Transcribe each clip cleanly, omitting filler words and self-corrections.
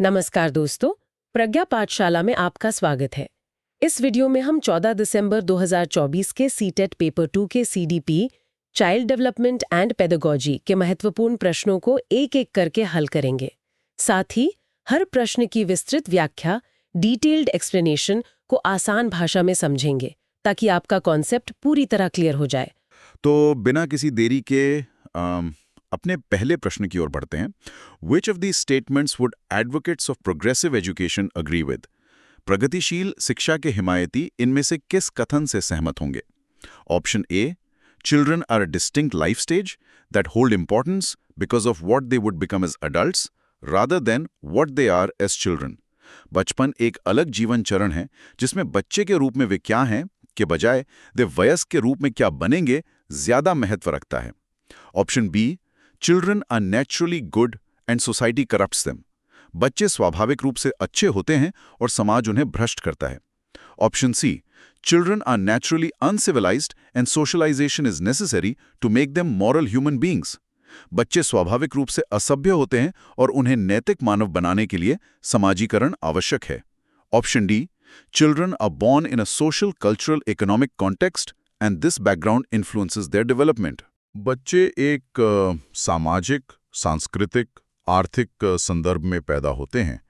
नमस्कार दोस्तों, प्रज्ञा पाठशाला में आपका स्वागत है। इस वीडियो में हम 14 दिसंबर 2024 के सीटेट पेपर 2 के CDP child development and pedagogy के महत्वपूर्ण प्रश्नों को एक-एक करके हल करेंगे। साथ ही हर प्रश्न की विस्तृत व्याख्या, डिटेल्ड एक्सप्लेनेशन को आसान भाषा में समझेंगे ताकि आपका कॉन्सेप्ट पूरी तरह क्लियर हो जाए। तो बिना किसी देरी के अपने पहले प्रश्न की ओर बढ़ते हैं। Which of these statements would advocates of progressive education agree with? प्रगतिशील शिक्षा के हिमायती इनमें से किस कथन से सहमत होंगे? Option A, children are a distinct life stage that hold importance because of what they would become as adults rather than what they are as children. बचपन एक अलग जीवन चरण है जिसमें बच्चे के रूप में वे क्या हैं के बजाय वे वयस्क के रूप में क्या बनेंगे ज्यादा महत्व रखता है। Option B, children are naturally good and society corrupts them. बच्चे स्वाभाविक रूप से अच्छे होते हैं और समाज उन्हें भ्रष्ट करता है। Option C, children are naturally uncivilised and socialisation is necessary to make them moral human beings. बच्चे स्वाभाविक रूप से असभ्य होते हैं और उन्हें नैतिक मानव बनाने के लिए समाजीकरण आवश्यक है। Option D, children are born in a social, cultural, economic context and this background influences their development. बच्चे एक सामाजिक, सांस्कृतिक, आर्थिक संदर्भ में पैदा होते हैं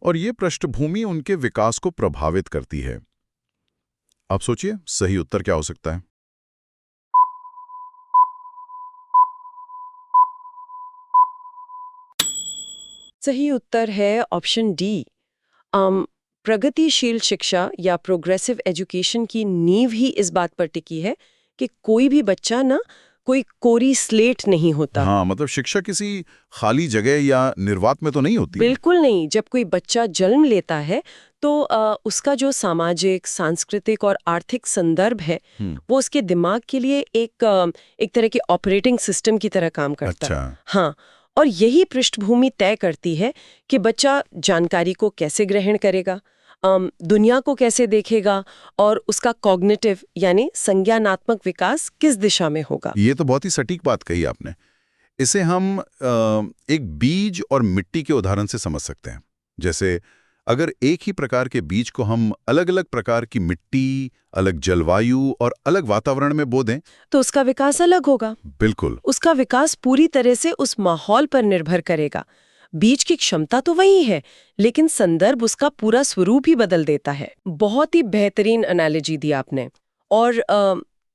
और ये पृष्ठभूमि उनके विकास को प्रभावित करती है। आप सोचिए सही उत्तर क्या हो सकता है? सही उत्तर है ऑप्शन डी। प्रगतिशील शिक्षा या प्रोग्रेसिव एजुकेशन की नींव ही इस बात पर टिकी है कि कोई भी बच्चा ना कोई कोरी स्लेट नहीं होता। हाँ, मतलब शिक्षा किसी खाली जगह या निर्वात में तो नहीं होती। बिल्कुल नहीं। जब कोई बच्चा जन्म लेता है तो उसका जो सामाजिक, सांस्कृतिक और आर्थिक संदर्भ है वो उसके दिमाग के लिए एक तरह की ऑपरेटिंग सिस्टम की तरह काम करता है। अच्छा। हाँ, और यही पृष्ठभूमि तय करती है कि बच्चा जानकारी को कैसे ग्रहण करेगा, दुनिया को कैसे देखेगा और उसका कॉग्निटिव यानी संज्ञानात्मक विकास किस दिशा में होगा। ये तो बहुत ही सटीक बात कही आपने। इसे हम एक बीज और मिट्टी के उदाहरण से समझ सकते हैं। जैसे अगर एक ही प्रकार के बीज को हम अलग-अलग प्रकार की मिट्टी, अलग जलवायु और अलग वातावरण में बो दें तो उसका विकास अलग होगा। बिल्कुल। उसका विकास पूरी तरह से उस माहौल पर निर्भर करेगा। बीज की क्षमता तो वही है, लेकिन संदर्भ उसका पूरा स्वरूप ही बदल देता है। बहुत ही बेहतरीन एनालॉजी दी आपने। और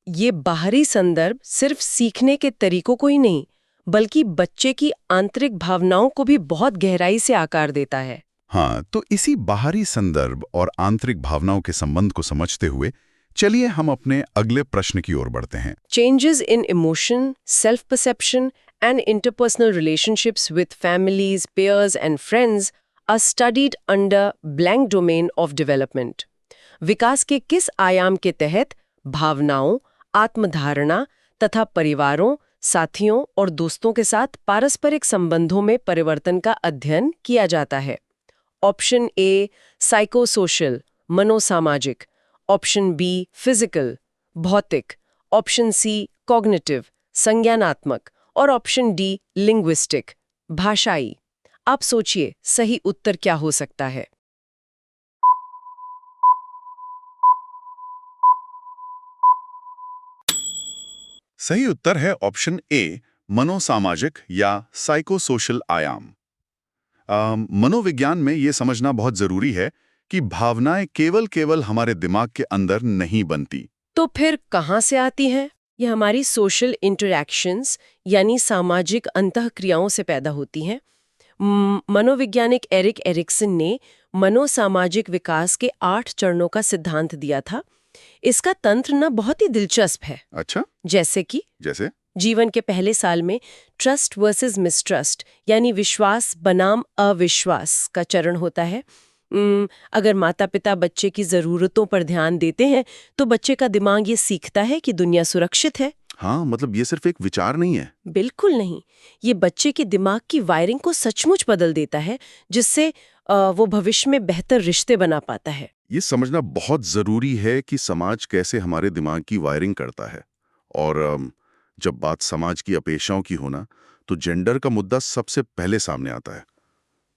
ये बाहरी संदर्भ सिर्फ सीखने के तरीकों को ही नहीं, बल्कि बच्चे की आंतरिक भावनाओं को भी बहुत गहराई से आकार देता है। हाँ, तो इसी बाहरी संदर्भ और आंतरिक भावनाओं के संबंध को समझते हुए चलिए हम अपने अगले प्रश्न की ओर बढ़ते हैं। Changes in emotion, self-perception and interpersonal relationships with families, peers and friends are studied under blank domain of development. विकास के किस आयाम के तहत भावनाओं, आत्मधारणा तथा परिवारों, साथियों और दोस्तों के साथ पारस्परिक संबंधों में परिवर्तन का अध्ययन किया जाता है? ऑप्शन ए, साइकोसोशल, मनोसामाजिक। ऑप्शन बी, फिजिकल, भौतिक। ऑप्शन सी, कॉग्निटिव, संज्ञानात्मक। और ऑप्शन डी, लिंग्विस्टिक, भाषाई। आप सोचिए सही उत्तर क्या हो सकता है? सही उत्तर है ऑप्शन ए, मनोसामाजिक या साइकोसोशल आयाम। मनोविज्ञान में ये समझना बहुत जरूरी है कि भावनाएं केवल हमारे दिमाग के अंदर नहीं बनती। तो फिर कहाँ से आती हैं? ये हमारी सोशल इंटरैक्शंस यानी सामाजिक अंतःक्रियाओं से पैदा होती हैं। मनोवैज्ञानिक एरिक एरिक्सन ने मनोसामाजिक विकास के 8 चरणों का सिद्धांत दिया था। इसका तंत्र ना बहुत ही दिलचस्प है। अच्छा, जैसे जीवन के पहले साल में ट्रस्ट वर्सेस मिसट्रस्ट यानी विश्वास बनाम अविश्वास का चरण होता है। अगर माता पिता बच्चे की जरूरतों पर ध्यान देते हैं तो बच्चे का दिमाग ये सीखता है कि दुनिया सुरक्षित है। हाँ, मतलब ये सिर्फ एक विचार नहीं है। बिल्कुल नहीं, ये बच्चे के दिमाग की वायरिंग को सचमुच बदल देता है, जिससे वो भविष्य में बेहतर रिश्ते बना पाता है। ये समझना बहुत जरूरी है कि समाज कैसे हमारे दिमाग की वायरिंग करता है। और जब बात समाज की अपेक्षाओं की हो ना, तो जेंडर का मुद्दा सबसे पहले सामने आता है।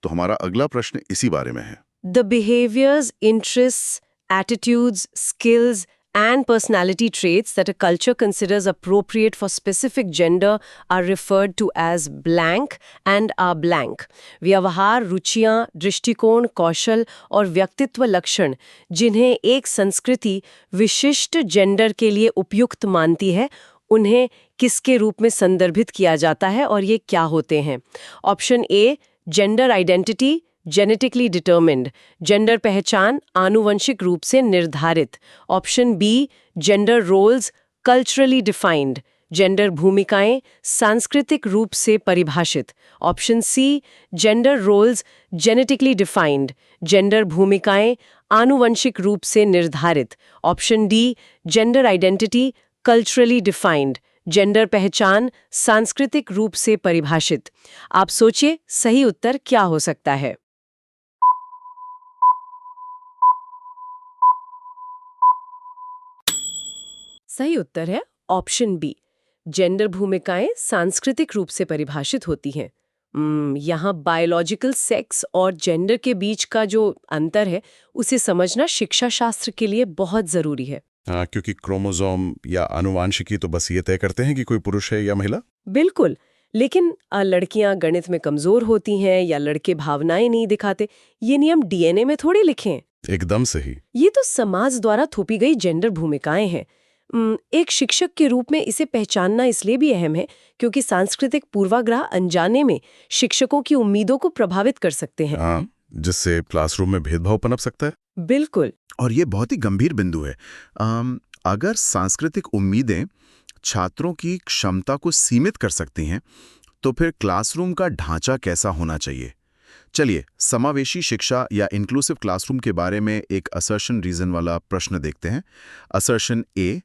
तो हमारा अगला प्रश्न इसी बारे में है। The behaviors, interests, attitudes, skills, and personality traits that a culture considers appropriate for specific gender are referred to as blank and are blank. व्यवहार, रुचियां, दृष्टिकोण, कौशल और व्यक्तित्व लक्षण जिन्हें एक संस्कृति विशिष्ट जेंडर के लिए उपयुक्त मानती है, उन्हें किसके रूप में संदर्भित किया जाता है और ये क्या होते हैं? Option A, gender identity, genetically determined, gender पहचान आनुवंशिक रूप से निर्धारित। Option B, gender roles, culturally defined, gender भूमिकाएं सांस्कृतिक रूप से परिभाषित। Option C, gender roles, genetically defined, gender भूमिकाएं आनुवंशिक रूप से निर्धारित। Option D, gender identity, culturally defined, gender पहचान सांस्कृतिक रूप से परिभाषित। आप सोचिए सही उत्तर क्या हो सकता है? सही उत्तर है ऑप्शन बी, जेंडर भूमिकाएं सांस्कृतिक रूप से परिभाषित होती हैं। यहाँ बायोलॉजिकल सेक्स और जेंडर के बीच का जो अंतर है उसे समझना शिक्षा शास्त्र के लिए बहुत जरूरी है। हाँ, क्योंकि क्रोमोसोम या आनुवांशिकी तो बस ये तय करते हैं कि कोई पुरुष है या महिला। बिल्कुल, लेकिन लड़कियां गणित में कमजोर होती हैं या लड़के भावनाएं नहीं दिखाते, ये नियम डीएनए में थोड़े लिखे हैं। एकदम सही। ये तो समाज द्वारा थोपी गई जेंडर भूमिकाएं हैं। एक शिक्षक के रूप में इसे पहचानना इसलिए भी अहम है क्योंकि सांस्कृतिक पूर्वाग्रह अनजाने में शिक्षकों की उम्मीदों को प्रभावित कर सकते हैं। हाँ, जिससे क्लासरूम में भेदभाव पनप सकता है। बिल्कुल। और ये बहुत ही गंभीर बिंदु है। अगर सांस्कृतिक उम्मीदें छात्रों की क्षमता को सीमित कर सकती हैं, तो फिर क्लासरूम का ढांचा कैसा होना चाहिए? चलिए, समावेशी शिक्षा या इंक्लूसिव क्लासरूम के बारे में एक असर्शन रीजन वाला प्रश्न देखते हैं। Assertion A,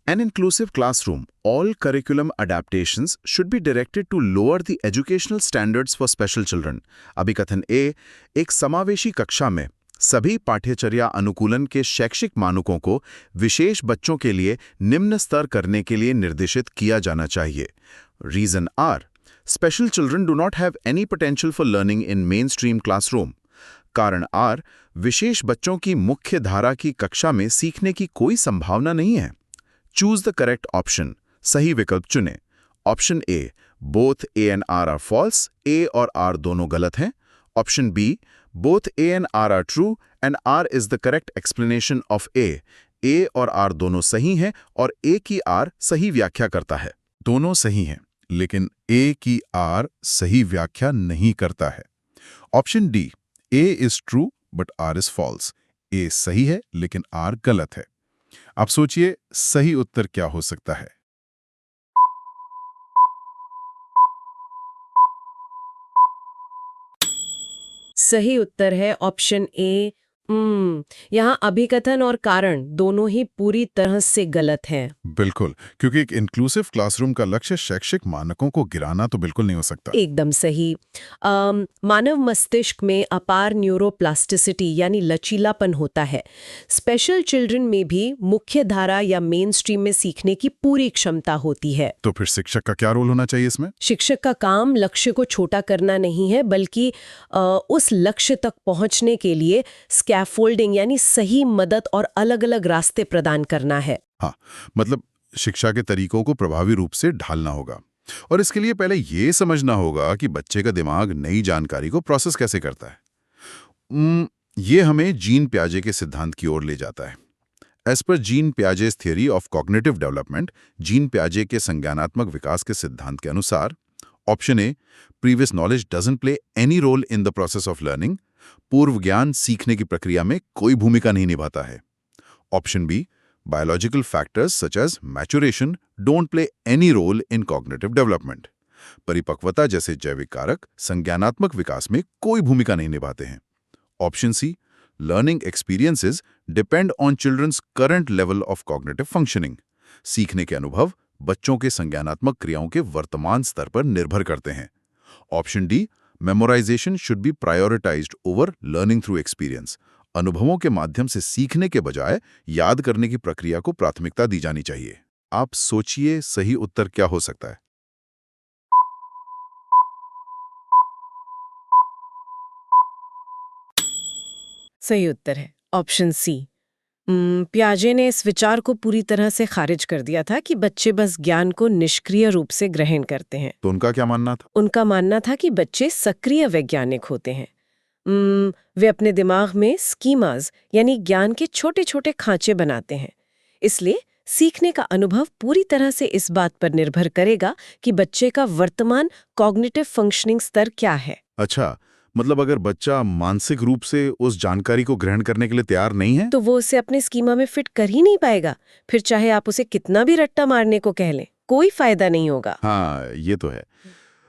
An inclusive classroom, all curriculum adaptations should be directed to lower the educational standards for special children. अभिकथन ए, एक समावेशी कक्षा में सभी पाठ्यचर्या अनुकूलन के शैक्षिक मानकों को विशेष बच्चों के लिए निम्न स्तर करने के लिए निर्देशित किया जाना चाहिए। Reason R, special children do not have any potential for learning in mainstream classroom. कारण आर, विशेष बच्चों की मुख्य धारा की कक्षा में सीखने की कोई संभावना नहीं है। चूज द करेक्ट ऑप्शन, सही विकल्प चुनें। Option A, both A and R are false, A और आर दोनों गलत हैं। Option B, both A and R are true and R is the correct explanation of A और आर दोनों सही हैं और ए की आर सही व्याख्या करता है। दोनों सही हैं, लेकिन ए की आर सही व्याख्या नहीं करता है। Option D, A is true but R is false, A सही है लेकिन आर गलत है। आप सोचिए सही उत्तर क्या हो सकता है? सही उत्तर है ऑप्शन ए। यहाँ अभिकथन और कारण दोनों ही पूरी तरह से गलत हैं। बिल्कुल, क्योंकि एक इंक्लूसिव क्लासरूम का लक्ष्य शैक्षिक मानकों को गिराना तो बिल्कुल नहीं हो सकता। एकदम सही। मानव मस्तिष्क में अपार न्यूरोप्लास्टिसिटी यानी लचीलापन होता है। स्पेशल चिल्ड्रन में भी मुख्य धारा या मेन स्ट्रीम में सीखने की पूरी क्षमता होती है। तो फिर शिक्षक का क्या रोल होना चाहिए इसमें? शिक्षक का काम लक्ष्य को छोटा करना नहीं है, बल्कि उस लक्ष्य तक पहुंचने के लिए स्कैफोल्डिंग यानी सही मदद और अलग-अलग रास्ते प्रदान करना है। हाँ, मतलब शिक्षा के तरीकों को प्रभावी रूप से ढालना होगा। और इसके लिए पहले ये समझना होगा कि बच्चे का दिमाग नई जानकारी को प्रोसेस कैसे करता है। ये हमें जीन पियाजे के सिद्धांत की ओर ले जाता है। As per Jean Piaget's theory of cognitive development, Jean पियाजे के संज्ञानात्मक विकास के सिद्धांत के अनुसार, option A, previous knowledge doesn't play any role in the process of learning, पूर्व ज्ञान सीखने की प्रक्रिया में कोई भूमिका नहीं निभाता है। Option B, biological factors such as maturation don't play any role in cognitive development, परिपक्वता जैसे जैविक कारक संज्ञानात्मक विकास में कोई भूमिका नहीं निभाते हैं। Option C, learning experiences depend on children's current level of cognitive functioning, सीखने के अनुभव बच्चों के संज्ञानात्मक क्रियाओं के वर्तमान स्तर पर निर्भर करते हैं। Option D, memorisation should be prioritised over learning through experience, अनुभवों के माध्यम से सीखने के बजाय याद करने की प्रक्रिया को प्राथमिकता दी जानी चाहिए। आप सोचिए सही उत्तर क्या हो सकता है? सही उत्तर है ऑप्शन सी। प्याजे ने इस विचार को पूरी तरह से खारिज कर दिया था कि बच्चे बस ज्ञान को निष्क्रिय रूप से ग्रहण करते हैं। तो उनका क्या मानना था? उनका मानना था कि बच्चे सक्रिय वैज्ञानिक होते हैं। वे अपने दिमाग में स्कीमाज यानी ज्ञान के छोटे छोटे खांचे बनाते हैं। इसलिए सीखने का अनुभव पूरी तरह से इस बात पर निर्भर करेगा कि बच्चे का वर्तमान कॉग्निटिव फंक्शनिंग स्तर क्या है। अच्छा, मतलब अगर बच्चा मानसिक रूप से उस जानकारी को ग्रहण करने के लिए तैयार नहीं है तो वो उसे अपने स्कीमा में फिट कर ही नहीं पाएगा। फिर चाहे आप उसे कितना भी रट्टा मारने को कह लें, कोई फायदा नहीं होगा। हाँ, ये तो है।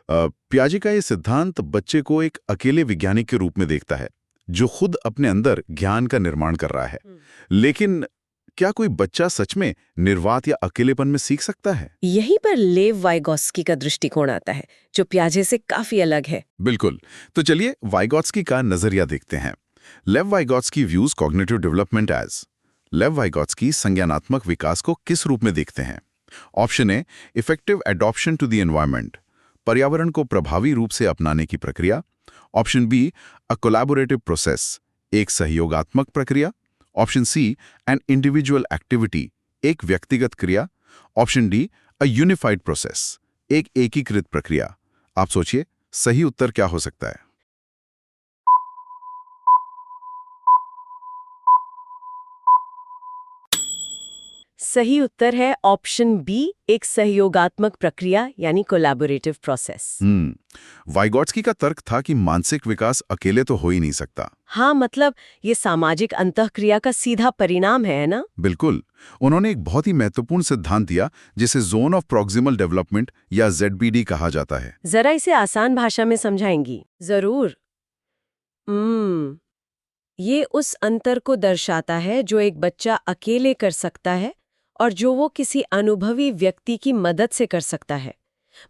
पियाजे का ये सिद्धांत बच्चे को एक अकेले वैज्ञानिक के रूप में देखता है जो खुद अपने अंदर ज्ञान का निर्माण कर रहा है। लेकिन क्या कोई बच्चा सच में निर्वात या अकेलेपन में सीख सकता है? यहीं पर लेव वाइगोत्स्की का दृष्टिकोण आता है, जो पियाजे से काफी अलग है। बिल्कुल। तो चलिए वाइगोत्स्की का नजरिया देखते हैं। Lev Vygotsky views cognitive development as. Lev Vygotsky संज्ञानात्मक विकास को किस रूप में देखते हैं? Option A, effective adoption to the environment, पर्यावरण को प्रभावी रूप से अपनाने की प्रक्रिया। Option B, a collaborative process, एक सहयोगात्मक प्रक्रिया। Option C, an individual activity, एक व्यक्तिगत क्रिया। Option D, a unified process, एक एकीकृत प्रक्रिया। आप सोचिए, सही उत्तर क्या हो सकता है? सही उत्तर है ऑप्शन बी, एक सहयोगात्मक प्रक्रिया यानी कोलैबोरेटिव प्रोसेस। वाइगोत्स्की का तर्क था कि मानसिक विकास अकेले तो हो ही नहीं सकता। हाँ, मतलब ये सामाजिक अंतःक्रिया का सीधा परिणाम है ना? बिल्कुल। उन्होंने एक बहुत ही महत्वपूर्ण सिद्धांत दिया जिसे जोन ऑफ प्रॉक्सिमल डेवलपमेंट या ZBD कहा जाता है। जरा इसे आसान भाषा में समझाएंगी? जरूर। ये उस अंतर को दर्शाता है जो एक बच्चा अकेले कर सकता है और जो वो किसी अनुभवी व्यक्ति की मदद से कर सकता है।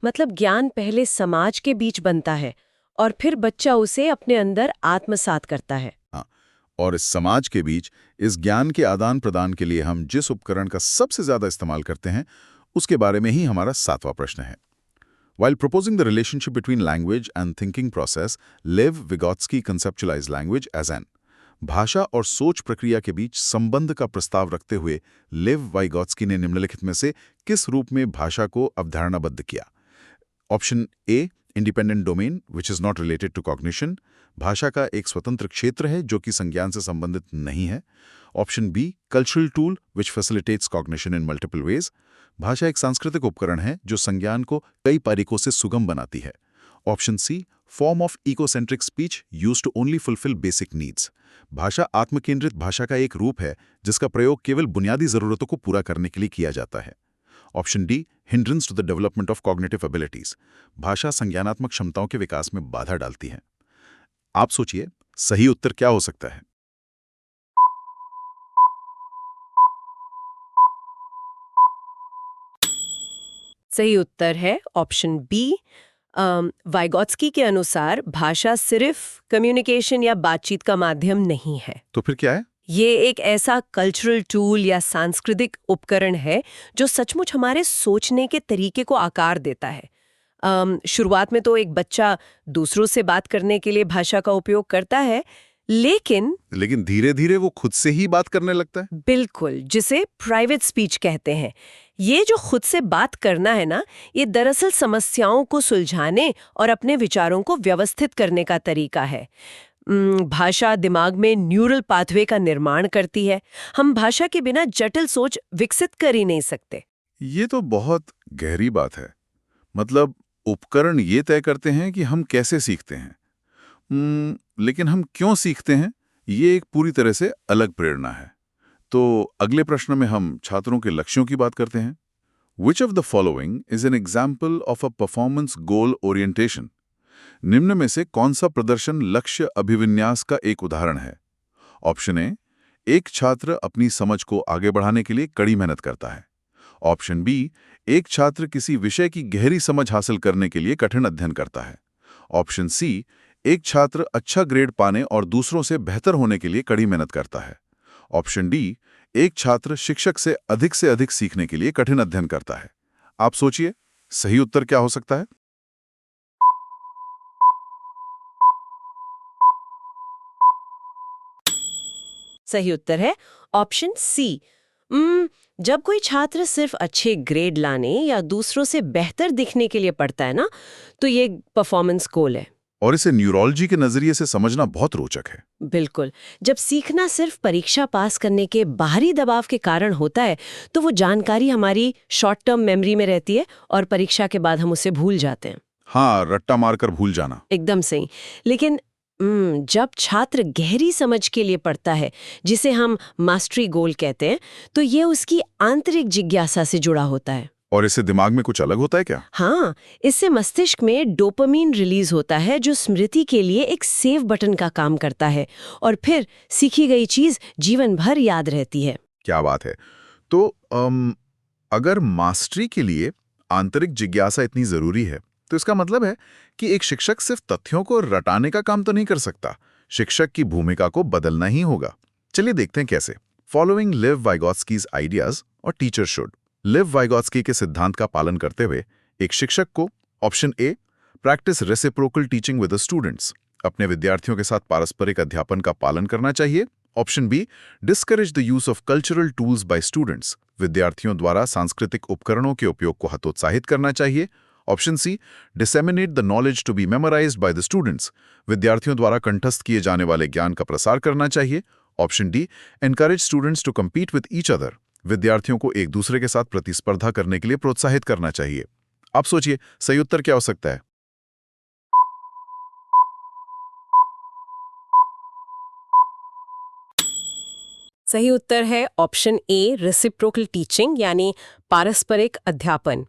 मतलब ज्ञान पहले समाज के बीच बनता है और फिर बच्चा उसे अपने अंदर आत्मसात करता है। हाँ, और इस समाज के बीच इस ज्ञान के आदान प्रदान के लिए हम जिस उपकरण का सबसे ज्यादा इस्तेमाल करते हैं उसके बारे में ही हमारा 7वां प्रश्न है। While proposing the relationship between language and thinking process, Lev Vygotsky conceptualized language as an भाषा और सोच प्रक्रिया के बीच संबंध का प्रस्ताव रखते हुए लेव वाइगोत्स्की ने निम्नलिखित में से किस रूप में भाषा को अवधारणाबद्ध किया? Option A, independent domain which is not related to cognition, भाषा का एक स्वतंत्र क्षेत्र है जो कि संज्ञान से संबंधित नहीं है। Option B, cultural tool which facilitates cognition in multiple ways, भाषा एक सांस्कृतिक उपकरण है जो संज्ञान को कई तरीकों से सुगम बनाती है। Option C, form of egocentric speech used to only fulfil basic needs, भाषा आत्मकेंद्रित भाषा का एक रूप है जिसका प्रयोग केवल बुनियादी जरूरतों को पूरा करने के लिए किया जाता है। Option D, hindrance to the development of cognitive abilities, भाषा संज्ञानात्मक क्षमताओं के विकास में बाधा डालती है। आप सोचिए, सही उत्तर क्या हो सकता है? सही उत्तर है ऑप्शन बी। वाइगोत्स्की के अनुसार भाषा सिर्फ कम्युनिकेशन या बातचीत का माध्यम नहीं है। तो फिर क्या है? ये एक ऐसा कल्चरल टूल या सांस्कृतिक उपकरण है जो सचमुच हमारे सोचने के तरीके को आकार देता है। शुरुआत में तो एक बच्चा दूसरों से बात करने के लिए भाषा का उपयोग करता है, लेकिन धीरे धीरे वो खुद से ही बात करने लगता है। बिल्कुल, जिसे प्राइवेट स्पीच कहते हैं। ये जो खुद से बात करना है ना, ये दरअसल समस्याओं को सुलझाने और अपने विचारों को व्यवस्थित करने का तरीका है। भाषा दिमाग में न्यूरल पाथवे का निर्माण करती है। हम भाषा के बिना जटिल सोच विकसित कर ही नहीं सकते। ये तो बहुत गहरी बात है। मतलब उपकरण ये तय करते हैं कि हम कैसे सीखते हैं। लेकिन हम क्यों सीखते हैं, ये एक पूरी तरह से अलग प्रेरणा है। तो अगले प्रश्न में हम छात्रों के लक्ष्यों की बात करते हैं। Which of the following is an example of a performance goal orientation? निम्न में से कौन सा प्रदर्शन लक्ष्य अभिविन्यास का एक उदाहरण है? ऑप्शन ए, एक छात्र अपनी समझ को आगे बढ़ाने के लिए कड़ी मेहनत करता है। ऑप्शन बी, एक छात्र किसी विषय की गहरी समझ हासिल करने के लिए कठिन अध्ययन करता है। ऑप्शन सी, एक छात्र अच्छा ग्रेड पाने और दूसरों से बेहतर होने के लिए कड़ी मेहनत करता है। ऑप्शन डी, एक छात्र शिक्षक से अधिक सीखने के लिए कठिन अध्ययन करता है। आप सोचिए, सही उत्तर क्या हो सकता है? सही उत्तर है ऑप्शन सी। जब कोई छात्र सिर्फ अच्छे ग्रेड लाने या दूसरों से बेहतर दिखने के लिए पढ़ता है ना, तो ये परफॉर्मेंस गोल है। और इसे न्यूरोलॉजी के नजरिए से समझना बहुत रोचक है। बिल्कुल। जब सीखना सिर्फ परीक्षा पास करने के बाहरी दबाव के कारण होता है, तो वो जानकारी हमारी शॉर्ट टर्म मेमोरी में रहती है और परीक्षा के बाद हम उसे भूल जाते हैं। हाँ, रट्टा मारकर भूल जाना। एकदम सही। लेकिन जब छात्र गहरी समझ के लिए पढ़ता है, जिसे हम मास्टरी गोल कहते हैं, तो ये उसकी आंतरिक जिज्ञासा से जुड़ा होता है। और इससे दिमाग में कुछ अलग होता है क्या? हाँ, इससे मस्तिष्क में डोपामीन रिलीज होता है, जो स्मृति के लिए एक सेव बटन का काम करता है, और फिर सीखी गई चीज जीवन भर याद रहती है। क्या बात है। तो अगर मास्टरी के लिए आंतरिक जिज्ञासा इतनी जरूरी है, तो इसका मतलब है कि एक शिक्षक सिर्फ तथ्यों को रटाने का काम तो नहीं कर सकता। शिक्षक की भूमिका को बदलना ही होगा। चलिए देखते हैं कैसे। फॉलोइंग लिव वाइगोत्स्कीज आइडियाज और टीचर शुड। लिव वाइगोत्स्की के सिद्धांत का पालन करते हुए एक शिक्षक को option A, practice reciprocal teaching with the students, अपने विद्यार्थियों के साथ पारस्परिक अध्यापन का पालन करना चाहिए। Option B, discourage the use of cultural tools by students, विद्यार्थियों द्वारा सांस्कृतिक उपकरणों के उपयोग को हतोत्साहित करना चाहिए। Option C, disseminate the knowledge to be memorised by the students, विद्यार्थियों द्वारा कंठस्थ किए जाने वाले ज्ञान का प्रसार करना चाहिए। Option D, encourage students to compete with each other, विद्यार्थियों को एक दूसरे के साथ प्रतिस्पर्धा करने के लिए प्रोत्साहित करना चाहिए। आप सोचिए सही उत्तर क्या हो सकता है? सही उत्तर है ऑप्शन ए, रेसिप्रोकल टीचिंग, यानी पारस्परिक अध्यापन।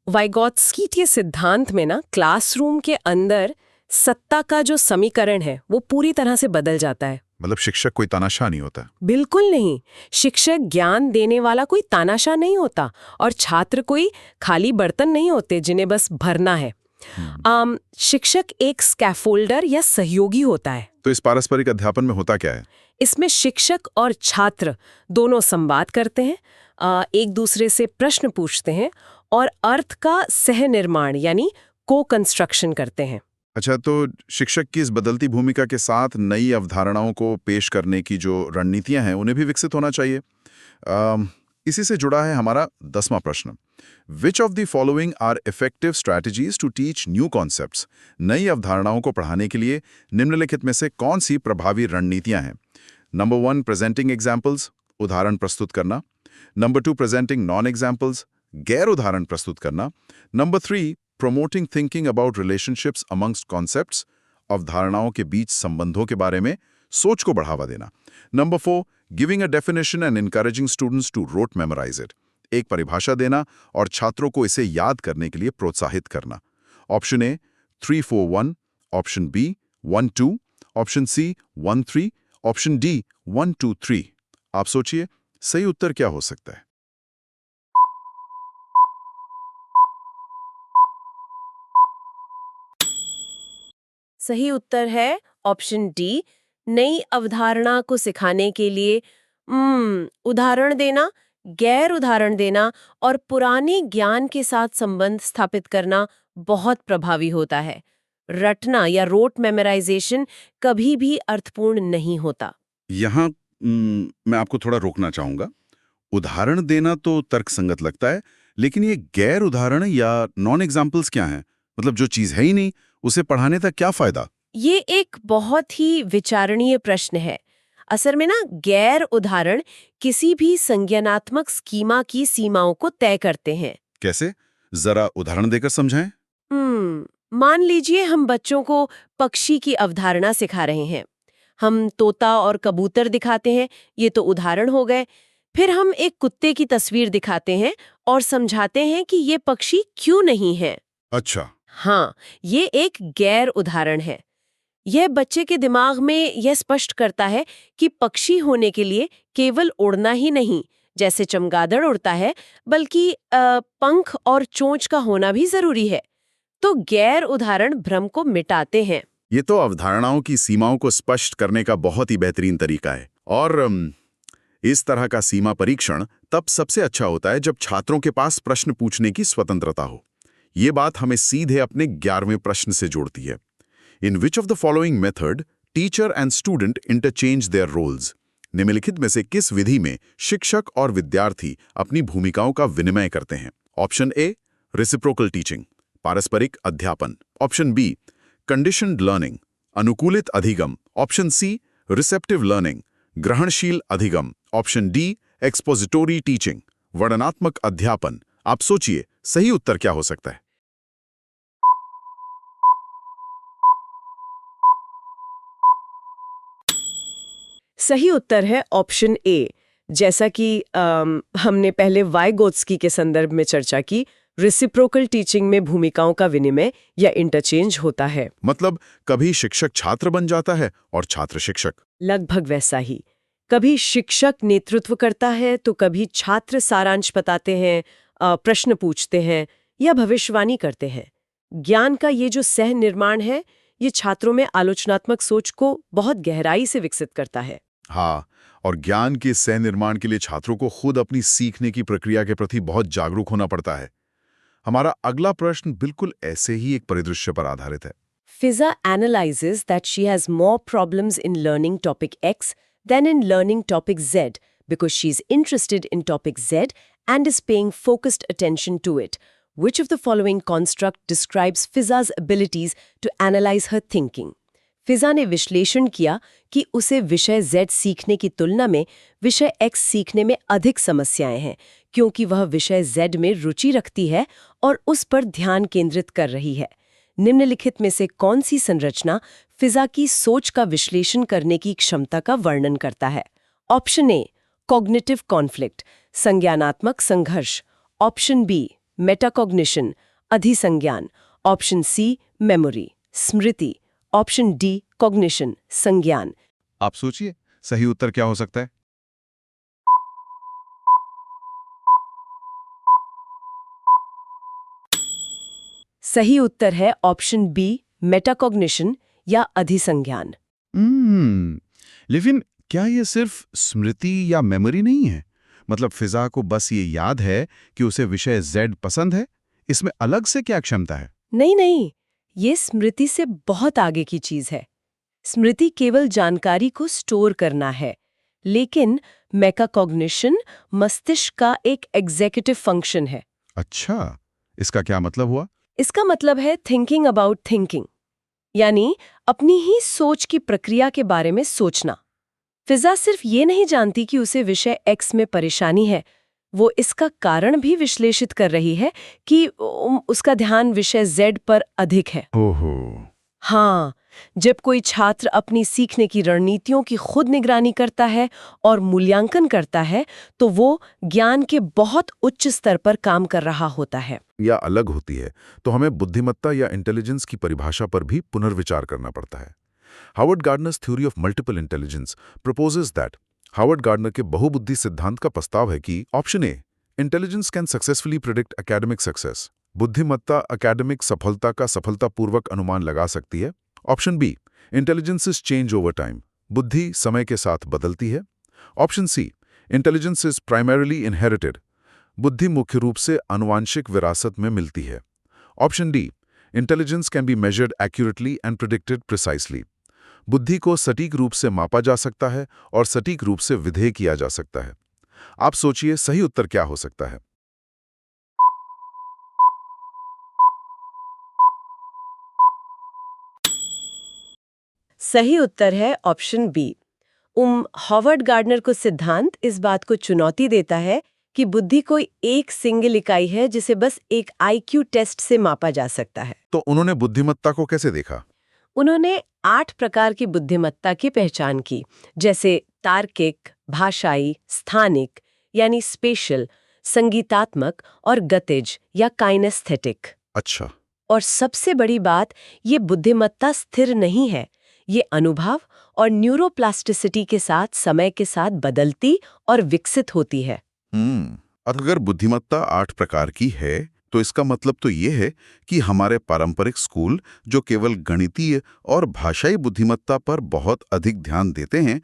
वाइगोत्स्की के सिद्धांत में ना क्लासरूम के अंदर सत्ता का जो समीकरण है वो पूरी तरह से बदल जाता है। मतलब शिक्षक कोई तानाशाह नहीं होता? बिल्कुल नहीं। शिक्षक ज्ञान देने वाला कोई तानाशाह नहीं होता, और छात्र कोई खाली बर्तन नहीं होते जिन्हें बस भरना है। शिक्षक एक स्कैफोल्डर या सहयोगी होता है। तो इस पारस्परिक अध्यापन में होता क्या है? इसमें शिक्षक और छात्र दोनों संवाद करते हैं, एक दूसरे से प्रश्न पूछते हैं और अर्थ का सह निर्माण यानी को कंस्ट्रक्शन करते हैं। अच्छा, तो शिक्षक की इस बदलती भूमिका के साथ नई अवधारणाओं को पेश करने की जो रणनीतियां हैं उन्हें भी विकसित होना चाहिए। इसी से जुड़ा है हमारा 10वां प्रश्न। Which of the following are effective strategies to teach new concepts? नई अवधारणाओं को पढ़ाने के लिए निम्नलिखित में से कौन सी प्रभावी रणनीतियां हैं? नंबर 1, प्रेजेंटिंग एग्जाम्पल्स, उदाहरण प्रस्तुत करना। नंबर 2, प्रेजेंटिंग नॉन एग्जाम्पल्स, गैर उदाहरण प्रस्तुत करना। Number 3, promoting thinking about relationships amongst concepts, अवधारणाओं के बीच संबंधों के बारे में सोच को बढ़ावा देना। Number 4, giving a definition and encouraging students to rote memorize it, एक परिभाषा देना और छात्रों को इसे याद करने के लिए प्रोत्साहित करना। Option A 3, 4, 1, option B 1, 2, option C 1, 3, option D 1, 2, 3। आप सोचिए सही उत्तर क्या हो सकता है? सही उत्तर है ऑप्शन डी, नई अवधारणा को सिखाने के लिए उदाहरण देना, गैर उदाहरण देना और पुराने ज्ञान के साथ संबंध स्थापित करना बहुत प्रभावी होता है। रटना या रोट मेमोराइजेशन कभी भी अर्थपूर्ण नहीं होता। यहाँ मैं आपको थोड़ा रोकना चाहूंगा। उदाहरण देना तो तर्कसंगत लगता है, लेकिन ये गैर उदाहरण या नॉन एग्जाम्पल्स क्या हैं? मतलब जो चीज है ही नहीं उसे पढ़ाने तक क्या फायदा? ये एक बहुत ही विचारणीय प्रश्न है। असल में ना गैर उदाहरण किसी भी संज्ञानात्मक स्कीमा की सीमाओं को तय करते हैं। कैसे? जरा उदाहरण देकर समझाएं। मान लीजिए हम बच्चों को पक्षी की अवधारणा सिखा रहे हैं। हम तोता और कबूतर दिखाते हैं, ये तो उदाहरण हो गए। फिर हम एक कुत्ते की तस्वीर दिखाते हैं और समझाते हैं कि ये पक्षी क्यों नहीं है। अच्छा। हाँ, ये एक गैर उदाहरण है। यह बच्चे के दिमाग में यह स्पष्ट करता है कि पक्षी होने के लिए केवल उड़ना ही नहीं, जैसे चमगादड़ उड़ता है, बल्कि पंख और चोंच का होना भी जरूरी है। तो गैर उदाहरण भ्रम को मिटाते हैं। ये तो अवधारणाओं की सीमाओं को स्पष्ट करने का बहुत ही बेहतरीन तरीका है। और इस तरह का सीमा परीक्षण तब सबसे अच्छा होता है जब छात्रों के पास प्रश्न पूछने की स्वतंत्रता हो। ये बात हमें सीधे अपने 11वें प्रश्न से जोड़ती है। In which of the following method teacher and student interchange their roles. निम्नलिखित में से किस विधि में शिक्षक और विद्यार्थी अपनी भूमिकाओं का विनिमय करते हैं? ऑप्शन ए, रेसिप्रोकल टीचिंग, पारस्परिक अध्यापन। ऑप्शन बी, कंडीशनड लर्निंग, अनुकूलित अधिगम। ऑप्शन सी, रिसेप्टिव लर्निंग, ग्रहणशील अधिगम। ऑप्शन डी, एक्सपोजिटोरी टीचिंग, वर्णनात्मक अध्यापन। आप सोचिए, सही उत्तर क्या हो सकता है? सही उत्तर है ऑप्शन ए। जैसा कि हमने पहले वाइगोत्स्की के संदर्भ में चर्चा की, रेसिप्रोकल टीचिंग में भूमिकाओं का विनिमय या इंटरचेंज होता है। मतलब कभी शिक्षक छात्र बन जाता है और छात्र शिक्षक। लगभग वैसा ही। कभी शिक्षक नेतृत्व करता है तो कभी छात्र सारांश बताते हैं, प्रश्न पूछते हैं या भविष्यवाणी करते हैं। ज्ञान का ये जो सह निर्माण है, ये छात्रों में आलोचनात्मक सोच को बहुत गहराई से विकसित करता है। हाँ, और ज्ञान के सह निर्माण के लिए छात्रों को खुद अपनी सीखने की प्रक्रिया के प्रति बहुत जागरूक होना पड़ता है। हमारा अगला प्रश्न बिल्कुल ऐसे ही एक परिदृश्य पर आधारित है। Fiza analyzes that she has more problems in learning topic X than in learning topic Z because she's interested in topic Z and is paying focused attention to it. Which of the following construct describes Fiza's abilities to analyze her thinking? फिजा ने विश्लेषण किया कि उसे विषय Z सीखने की तुलना में विषय X सीखने में अधिक समस्याएं हैं, क्योंकि वह विषय Z में रुचि रखती है और उस पर ध्यान केंद्रित कर रही है। निम्नलिखित में से कौन सी संरचना फिजा की सोच का विश्लेषण करने की क्षमता का वर्णन करता है? ऑप्शन ए, कॉग्निटिव कॉन्फ्लिक्ट, संज्ञानात्मक संघर्ष। ऑप्शन बी, मेटाकॉग्निशन, अधिसंज्ञान। ऑप्शन सी, मेमोरी, स्मृति। ऑप्शन डी, कॉग्निशन, संज्ञान। आप सोचिए, सही उत्तर क्या हो सकता है? सही उत्तर है ऑप्शन बी, मेटाकॉग्निशन या अधिसंज्ञान। लेकिन क्या ये सिर्फ स्मृति या मेमोरी नहीं है? मतलब फिजा को बस ये याद है कि उसे विषय Z पसंद है? इसमें अलग से क्या क्षमता है? नहीं, ये स्मृति से बहुत आगे की चीज है। स्मृति केवल जानकारी को स्टोर करना है, लेकिन मेटाकॉग्निशन मस्तिष्क का एक एग्जीक्यूटिव फंक्शन है। अच्छा, इसका क्या मतलब हुआ? इसका मतलब है थिंकिंग अबाउट थिंकिंग, यानी अपनी ही सोच की प्रक्रिया के बारे में सोचना। फिजा सिर्फ ये नहीं जानती कि उसे विषय X में परेशानी है, वो इसका कारण भी विश्लेषित कर रही है कि उसका ध्यान विषय Z पर अधिक है। ओहो। हाँ, जब कोई छात्र अपनी सीखने की रणनीतियों की खुद निगरानी करता है और मूल्यांकन करता है, तो वो ज्ञान के बहुत उच्च स्तर पर काम कर रहा होता है। या अलग होती है, तो हमें बुद्धिमत्ता या इंटेलिजेंस की परिभाषा पर भी पुनर्विचार करना पड़ता है। Howard Gardner's theory of multiple intelligence proposes that. Howard Gardner के बहुबुद्धि सिद्धांत का प्रस्ताव है कि option A, intelligence can successfully predict academic success. बुद्धिमत्ता एकेडमिक सफलता का सफलतापूर्वक अनुमान लगा सकती है। Option B, intelligence is change over time. बुद्धि समय के साथ बदलती है। Option C, intelligence is primarily inherited. बुद्धि मुख्य रूप से आनुवांशिक विरासत में मिलती है। Option D, intelligence can be measured accurately and predicted precisely. बुद्धि को सटीक रूप से मापा जा सकता है और सटीक रूप से विधेय किया जा सकता है। आप सोचिए, सही उत्तर क्या हो सकता है? सही उत्तर है ऑप्शन बी। हॉवर्ड गार्डनर को सिद्धांत इस बात को चुनौती देता है कि बुद्धि कोई एक सिंगल इकाई है जिसे बस एक IQ टेस्ट से मापा जा सकता है। तो उन्होंने बुद्धिमत्ता को कैसे देखा? उन्होंने 8 प्रकार की बुद्धिमत्ता की पहचान की, जैसे तार्किक, भाषाई, स्थानिक यानी स्पेशल, संगीतात्मक और गतिज या काइनेस्थेटिक। अच्छा। और सबसे बड़ी बात, ये बुद्धिमत्ता स्थिर नहीं है। ये अनुभव और न्यूरोप्लास्टिसिटी के साथ समय के साथ बदलती और विकसित होती है। अगर बुद्धिमत्ता 8 प्रकार की है, तो इसका मतलब तो ये है कि हमारे पारंपरिक स्कूल जो केवल गणितीय और भाषाई बुद्धिमत्ता पर बहुत अधिक ध्यान देते हैं,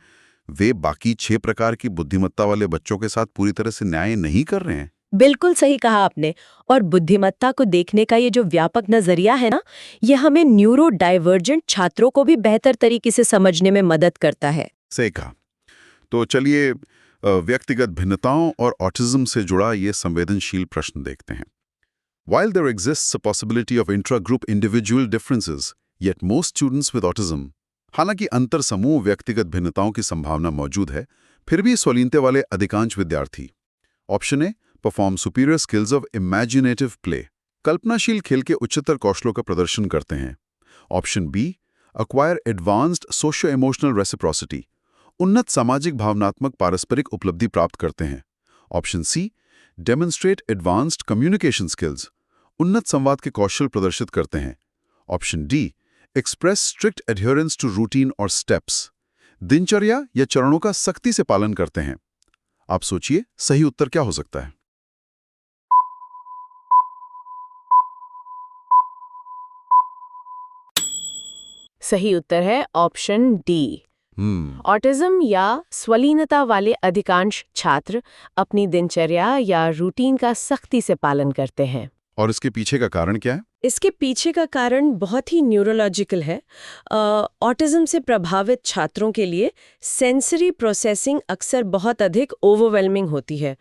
वे बाकी 6 प्रकार की बुद्धिमत्ता वाले बच्चों के साथ पूरी तरह से न्याय नहीं कर रहे हैं। बिल्कुल सही कहा आपने। और बुद्धिमत्ता को देखने का ये जो व्यापक नजरिया है ना, ये हमें न्यूरो डाइवर्जेंट छात्रों को भी बेहतर तरीके से समझने में मदद करता है। सही कहा। तो चलिए व्यक्तिगत भिन्नताओं और ऑटिज्म से जुड़ा ये संवेदनशील प्रश्न देखते हैं। While there exists a possibility of intra-group individual differences, yet most students with autism, हालांकि अंतर समूह व्यक्तिगत भिन्नताओं की संभावना मौजूद है, फिर भी स्वलीनते वाले अधिकांश विद्यार्थी option A perform superior skills of imaginative play, कल्पनाशील खेल के उच्चतर कौशलों का प्रदर्शन करते हैं। Option B acquire advanced socio emotional reciprocity, उन्नत सामाजिक भावनात्मक पारस्परिक उपलब्धि प्राप्त करते हैं। Option C demonstrate advanced communication skills, उन्नत संवाद के कौशल प्रदर्शित करते हैं। Option D express strict adherence to routine और स्टेप्स, दिनचर्या या चरणों का सख्ती से पालन करते हैं। आप सोचिए सही उत्तर क्या हो सकता है। सही उत्तर है ऑप्शन डी। ऑटिज्म या स्वलीनता वाले अधिकांश छात्र अपनी दिनचर्या या रूटीन का सख्ती से पालन करते हैं। और इसके पीछे का कारण क्या है? इसके पीछे का कारण बहुत ही न्यूरोलॉजिकल है। ऑटिज्म से प्रभावित छात्रों के लिए सेंसरी प्रोसेसिंग अक्सर बहुत अधिक ओवरवेलमिंग होती है।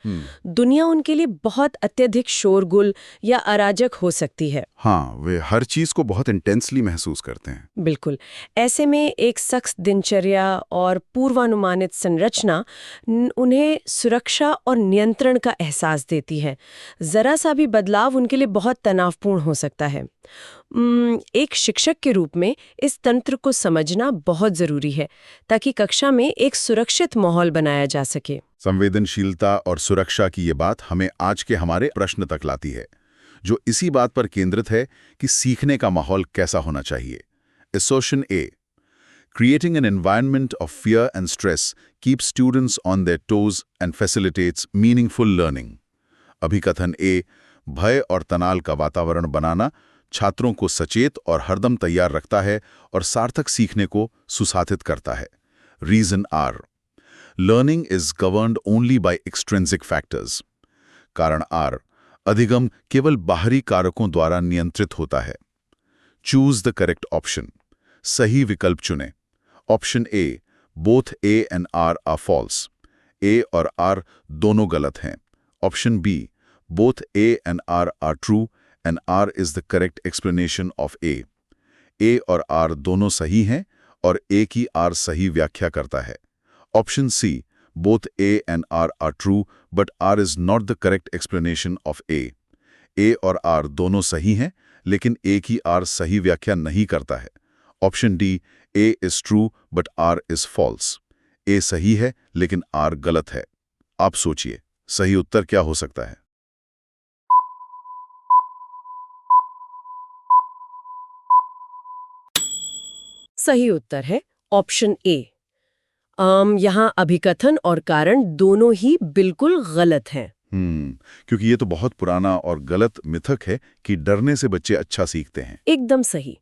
दुनिया उनके लिए बहुत अत्यधिक शोरगुल या अराजक हो सकती है। हाँ, वे हर चीज को बहुत इंटेंसली महसूस करते हैं। बिल्कुल। ऐसे में एक सख्त दिनचर्या और पूर्वानुमानित संरचना उन्हें सुरक्षा और नियंत्रण का एहसास देती है। जरा सा भी बदलाव उनके लिए बहुत तनावपूर्ण हो सकता है। एक शिक्षक के रूप में इस तंत्र को समझना बहुत जरूरी है ताकि कक्षा में एक सुरक्षित माहौल बनाया जा सके। संवेदनशीलता और सुरक्षा की ये बात हमें आज के हमारे प्रश्न तक लाती है, जो इसी बात पर केंद्रित है कि सीखने का माहौल कैसा होना चाहिए। Assertion A. Creating an environment of fear and stress keeps students on their toes and facilitates meaningful learning. अभिकथन A. भय और तनाव का वातावरण बनाना छात्रों को सचेत और हरदम तैयार रखता है और सार्थक सीखने को सुसाधित करता है। Reason R. Learning is governed only by extrinsic factors. कारण R. अधिगम केवल बाहरी कारकों द्वारा नियंत्रित होता है। Choose the correct option. सही विकल्प चुनें। Option A. Both A and R are false. A और R दोनों गलत हैं। Option B. Both A and R are true and R is the correct explanation of A. A और R दोनों सही हैं और A की R सही व्याख्या करता है। Option C. Both A and R are true but R is not the correct explanation of A. A और R दोनों सही हैं लेकिन A की R सही व्याख्या नहीं करता है। Option D. A is true but R is false. A सही है लेकिन R गलत है। आप सोचिए सही उत्तर क्या हो सकता है। सही उत्तर है ऑप्शन ए। यहाँ अभिकथन और कारण दोनों ही बिल्कुल गलत हैं। क्योंकि ये तो बहुत पुराना और गलत मिथक है कि डरने से बच्चे अच्छा सीखते हैं। एकदम सही।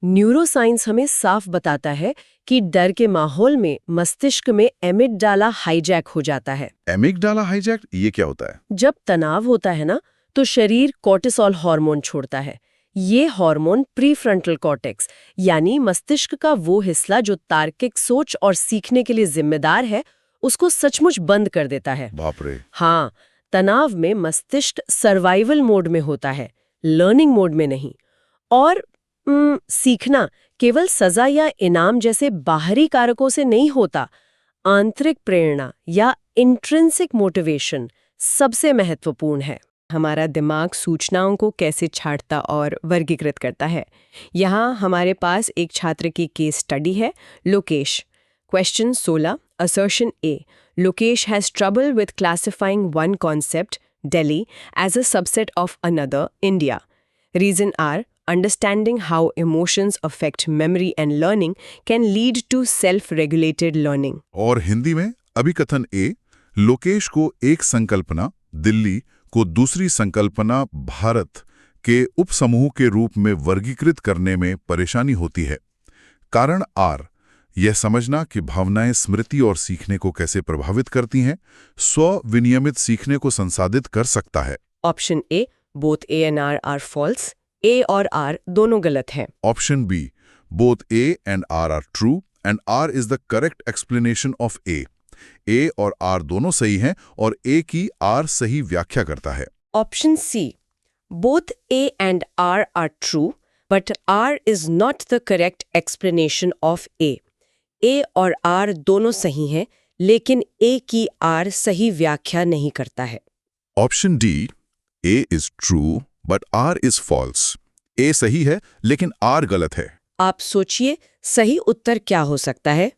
न्यूरोसाइंस हमें साफ बताता है कि डर के माहौल में मस्तिष्क में एमिगडाला हाईजैक हो जाता है। एमिगडाला हाईजैक ये क्या होता है? जब तनाव होता है ना, तो शरीर कोर्टिसोल हार्मोन छोड़ता है। ये हार्मोन प्रीफ्रंटल कॉर्टेक्स यानी मस्तिष्क का वो हिस्सा जो तार्किक सोच और सीखने के लिए जिम्मेदार है, उसको सचमुच बंद कर देता है। बाप रे। हाँ, तनाव में मस्तिष्क सर्वाइवल मोड में होता है, लर्निंग मोड में नहीं। और सीखना केवल सजा या इनाम जैसे बाहरी कारकों से नहीं होता। आंतरिक प्रेरणा या इंट्रिंसिक मोटिवेशन सबसे महत्वपूर्ण है। हमारा दिमाग सूचनाओं को कैसे छांटता और वर्गीकृत करता है। यहाँ हमारे पास एक छात्र की केस स्टडी है, Lokesh. Question 16, assertion A, Lokesh has trouble with classifying one concept, Delhi, as a subset of another, India. Reason R. Understanding how emotions affect memory and learning can lead to self-regulated learning. और हिंदी में अभिकथन ए, लोकेश को एक संकल्पना दिल्ली को दूसरी संकल्पना भारत के उपसमूह के रूप में वर्गीकृत करने में परेशानी होती है। कारण आर, यह समझना कि भावनाएं स्मृति और सीखने को कैसे प्रभावित करती हैं, स्व-विनियमित सीखने को संसाधित कर सकता है। Option A, both A and R are false, A और आर दोनों गलत हैं। Option B, both A and R are true and R is the correct explanation of A. A और आर दोनों सही हैं और ए की आर सही व्याख्या करता है। Option C, both A and R are true but R is not the correct explanation of A. A और आर दोनों सही हैं, लेकिन ए की आर सही व्याख्या नहीं करता है। Option D, A is true but R is false. A सही है लेकिन आर गलत है। आप सोचिए, सही उत्तर क्या हो सकता है?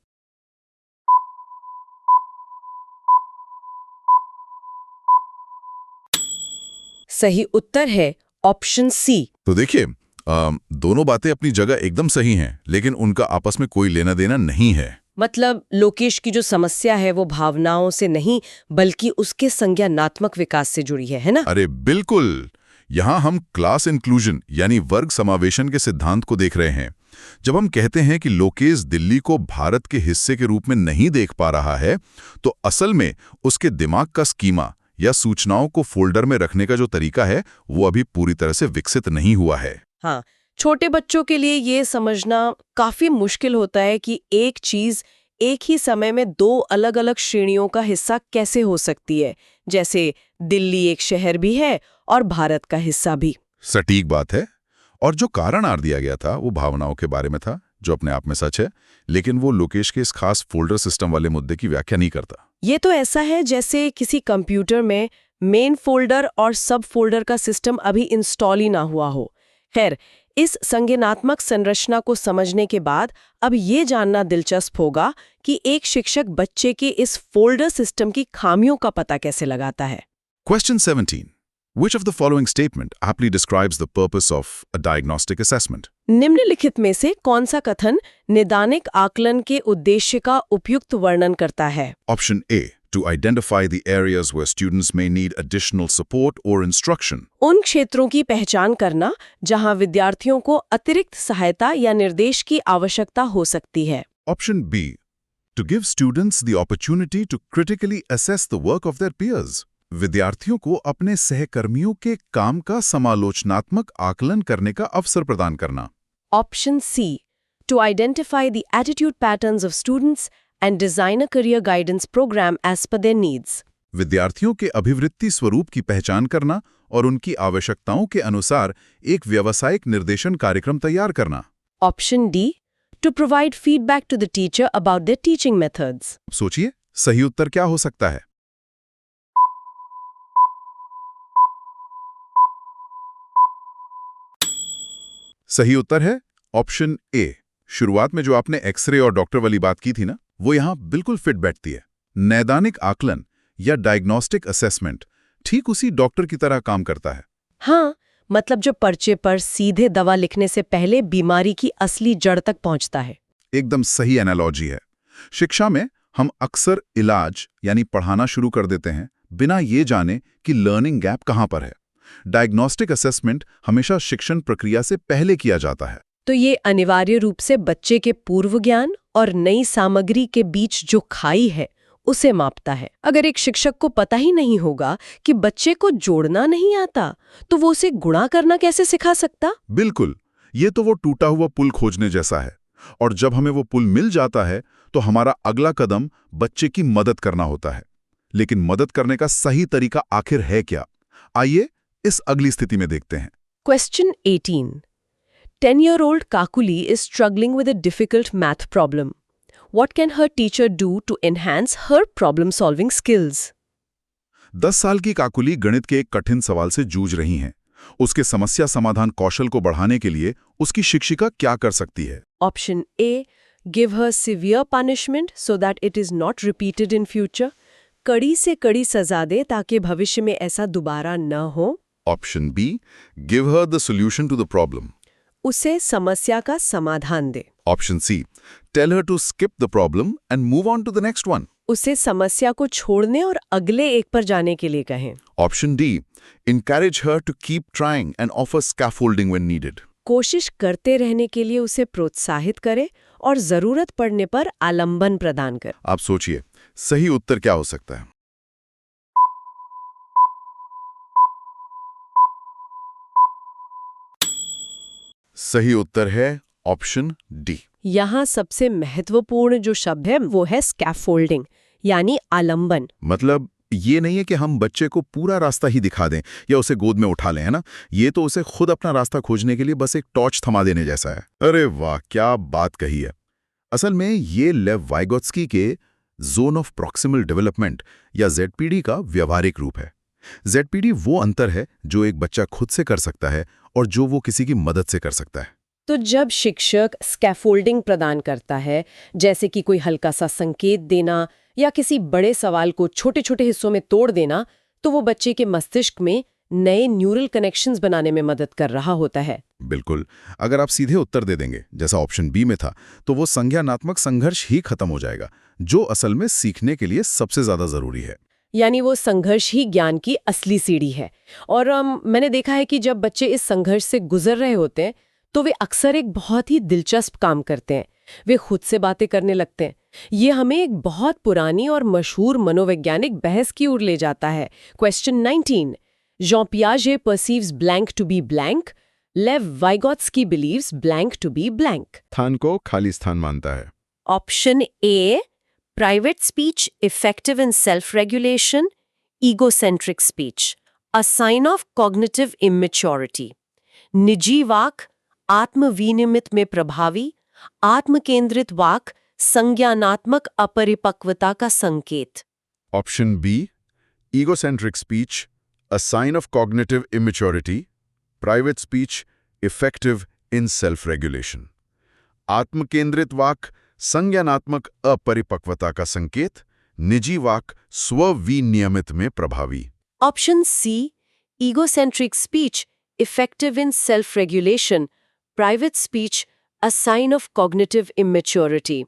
सही उत्तर है ऑप्शन सी। तो देखिए, दोनों बातें अपनी जगह एकदम सही हैं, लेकिन उनका आपस में कोई लेना देना नहीं है। मतलब लोकेश की जो समस्या है वो भावनाओं से नहीं बल्कि उसके संज्ञानात्मक विकास से जुड़ी है ना? अरे बिल्कुल। यहाँ हम क्लास इंक्लूजन यानी वर्ग समावेशन के सिद्धांत को देख रहे हैं। जब हम कहते हैं कि लोकेश दिल्ली को भारत के हिस्से के रूप में नहीं देख पा रहा है, तो असल में उसके दिमाग का स्कीमा या सूचनाओं को फोल्डर में रखने का जो तरीका है वो अभी पूरी तरह से विकसित नहीं हुआ है। हाँ, छोटे बच्चों के लिए ये समझना काफी मुश्किल होता है कि एक चीज एक ही समय में दो अलग अलग श्रेणियों का हिस्सा कैसे हो सकती है, जैसे दिल्ली एक शहर भी है और भारत का हिस्सा भी। सटीक बात है। और जो कारण आर दिया गया था वो भावनाओं के बारे में था, जो अपने आप में सच है, लेकिन वो लोकेश के इस खास फोल्डर सिस्टम वाले मुद्दे की व्याख्या नहीं करता। ये तो ऐसा है जैसे किसी कंप्यूटर में मेन फोल्डर और सब फोल्डर का सिस्टम अभी इंस्टॉल ही ना हुआ हो। खैर, इस संज्ञानात्मक संरचना को समझने के बाद अब ये जानना दिलचस्प होगा कि एक शिक्षक बच्चे के इस फोल्डर सिस्टम की खामियों का पता कैसे लगाता है। Question 17. Which of the following statement aptly describes the purpose of a diagnostic assessment? निम्नलिखित में से कौन सा कथन निदानिक आकलन के उद्देश्य का उपयुक्त वर्णन करता है? Option A. To identify the areas where students may need additional support or instruction. उन क्षेत्रों की पहचान करना जहां विद्यार्थियों को अतिरिक्त सहायता या निर्देश की आवश्यकता हो सकती है। Option B. To give students the opportunity to critically assess the work of their peers. विद्यार्थियों को अपने सहकर्मियों के काम का समालोचनात्मक आकलन करने का अवसर प्रदान करना। Option C, to identify the attitude patterns of students and design a career guidance programme as per their needs. विद्यार्थियों के अभिवृत्ति स्वरूप की पहचान करना और उनकी आवश्यकताओं के अनुसार एक व्यावसायिक निर्देशन कार्यक्रम तैयार करना। Option D, to provide feedback to the teacher about their teaching methods. सोचिए, सही उत्तर क्या हो सकता है? सही उत्तर है ऑप्शन ए। शुरुआत में जो आपने एक्सरे और डॉक्टर वाली बात की थी ना, वो यहां बिल्कुल फिट बैठती है। नैदानिक आकलन या डायग्नोस्टिक असेसमेंट ठीक उसी डॉक्टर की तरह काम करता है। हाँ, मतलब जो पर्चे पर सीधे दवा लिखने से पहले बीमारी की असली जड़ तक पहुंचता है। एकदम सही एनालॉजी है। शिक्षा में हम अक्सर इलाज यानी पढ़ाना शुरू कर देते हैं बिना ये जाने कि लर्निंग गैप कहां पर है। डायग्नोस्टिक असेसमेंट हमेशा शिक्षण प्रक्रिया से पहले किया जाता है। तो ये अनिवार्य रूप से बच्चे के पूर्व ज्ञान और नई सामग्री के बीच जो खाई है उसे मापता है। अगर एक शिक्षक को पता ही नहीं होगा कि बच्चे को जोड़ना नहीं आता, तो वो उसे गुणा करना कैसे सिखा सकता? बिल्कुल, ये तो वो टूटा हुआ पुल खोजने जैसा है। और जब हमें वो पुल मिल जाता है तो हमारा अगला कदम बच्चे की मदद करना होता है। लेकिन मदद करने का सही तरीका आखिर है क्या? आइए इस अगली स्थिति में देखते हैं। Question 18. 10-year-old Kakuli is struggling with a difficult math problem. What can her teacher do to enhance her problem-solving skills? 10 साल की काकुली गणित के एक कठिन सवाल से जूझ रही हैं। उसके समस्या समाधान कौशल को बढ़ाने के लिए उसकी शिक्षिका क्या कर सकती है? Option A. Give her severe punishment so that it is not repeated in future. कड़ी से कड़ी सजा दे ताकि भविष्य में ऐसा दोबारा न हो। Option B. Give her the solution to the problem. उसे समस्या का समाधान दे। Option C. Tell her to skip the problem and move on to the next one. उसे समस्या को छोड़ने और अगले एक पर जाने के लिए कहें। Option D. Encourage her to keep trying and offer scaffolding when needed. कोशिश करते रहने के लिए उसे प्रोत्साहित करें और जरूरत पड़ने पर आलंबन प्रदान कर। आप सोचिए, सही उत्तर क्या हो सकता है? सही उत्तर है ऑप्शन डी। यहाँ सबसे महत्वपूर्ण जो शब्द है वो है स्कैफोल्डिंग, यानी आलंबन। मतलब ये नहीं है कि हम बच्चे को पूरा रास्ता ही दिखा दें या उसे गोद में उठा लें, है ना? ये तो उसे खुद अपना रास्ता खोजने के लिए बस एक टॉर्च थमा देने जैसा है। अरे वाह, क्या बात कही है। असल में ये लेव वाइगोत्स्की के जोन ऑफ प्रॉक्सिमल डेवलपमेंट या ZPD का व्यवहारिक रूप है। ZPD वो अंतर है जो एक बच्चा खुद से कर सकता है और जो वो किसी की मदद से कर सकता है। तो जब शिक्षक स्कैफोल्डिंग प्रदान करता है, जैसे कि कोई हल्का सा संकेत देना या किसी बड़े सवाल को छोटे छोटे हिस्सों में तोड़ देना, तो वो बच्चे के मस्तिष्क में नए न्यूरल कनेक्शंस बनाने में मदद कर रहा होता है। बिल्कुल। अगर आप सीधे उत्तर दे देंगे, जैसा ऑप्शन बी में था, तो वो संज्ञानात्मक संघर्ष ही खत्म हो जाएगा, जो असल में सीखने के लिए सबसे ज्यादा जरूरी है। यानी वो संघर्ष ही ज्ञान की असली सीढ़ी है। और मैंने देखा है कि जब बच्चे इस संघर्ष से गुजर रहे होते हैं तो वे अक्सर एक बहुत ही दिलचस्प काम करते हैं। वे खुद से बातें करने लगते हैं। ये हमें एक बहुत पुरानी और मशहूर मनोवैज्ञानिक बहस की ओर ले जाता है। क्वेश्चन 19, जॉन पियाजे perceives blank to be blank, Lev Vygotsky believes blank to be blank. स्थान को खाली स्थान मानता है। Option A, private speech effective in self regulation, egocentric speech a sign of cognitive immaturity. निजी वाक आत्मविनियमित में प्रभावी, आत्मकेंद्रित वाक संज्ञानात्मक अपरिपक्वता का संकेत। Option B, egocentric speech a sign of cognitive immaturity, private speech effective in self regulation. आत्मकेंद्रित वाक संज्ञानात्मक अपरिपक्वता का संकेत, निजी वाक स्वविनियमित में प्रभावी। Option C, egocentric speech effective in self regulation, private speech a sign of cognitive immaturity.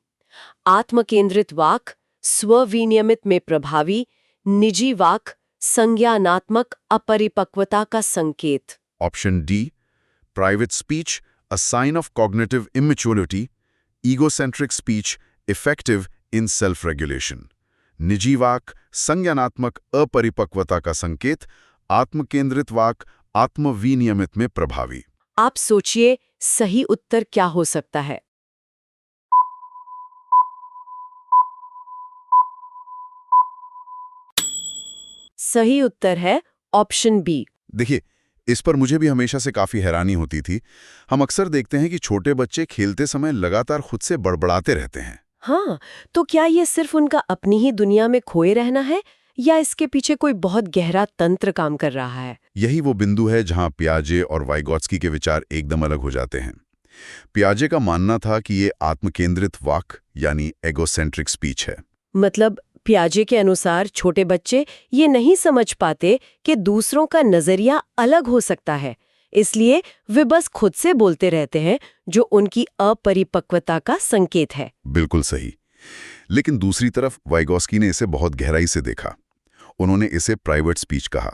आत्मकेंद्रित वाक स्वविनियमित में प्रभावी, निजी वाक संज्ञानात्मक अपरिपक्वता का संकेत। Option D, private speech a sign of cognitive immaturity, egocentric speech effective in self regulation. निजी वाक संज्ञानात्मक अपरिपक्वता का संकेत, आत्मकेंद्रित वाक आत्मविनियमित में प्रभावी। आप सोचिए सही उत्तर क्या हो सकता है? सही उत्तर है ऑप्शन बी। देखिए, इस पर मुझे भी हमेशा से काफी हैरानी होती थी। हम अक्सर देखते हैं कि छोटे बच्चे खेलते समय लगातार खुद से बड़बड़ाते रहते हैं। हाँ, तो क्या ये सिर्फ उनका अपनी ही दुनिया में खोए रहना है या इसके पीछे कोई बहुत गहरा तंत्र काम कर रहा है? यही वो बिंदु है जहां पियाजे और वाइगोत्स्की के विचार एकदम अलग हो जाते हैं। पियाजे का मानना था कि ये आत्मकेंद्रित वाक यानी एगोसेंट्रिक स्पीच है। मतलब पियाजे के अनुसार छोटे बच्चे ये नहीं समझ पाते कि दूसरों का नजरिया अलग हो सकता है, इसलिए वे बस खुद से बोलते रहते हैं, जो उनकी अपरिपक्वता का संकेत है। बिल्कुल सही। लेकिन दूसरी तरफ वाइगोत्स्की ने इसे बहुत गहराई से देखा। उन्होंने इसे प्राइवेट स्पीच कहा।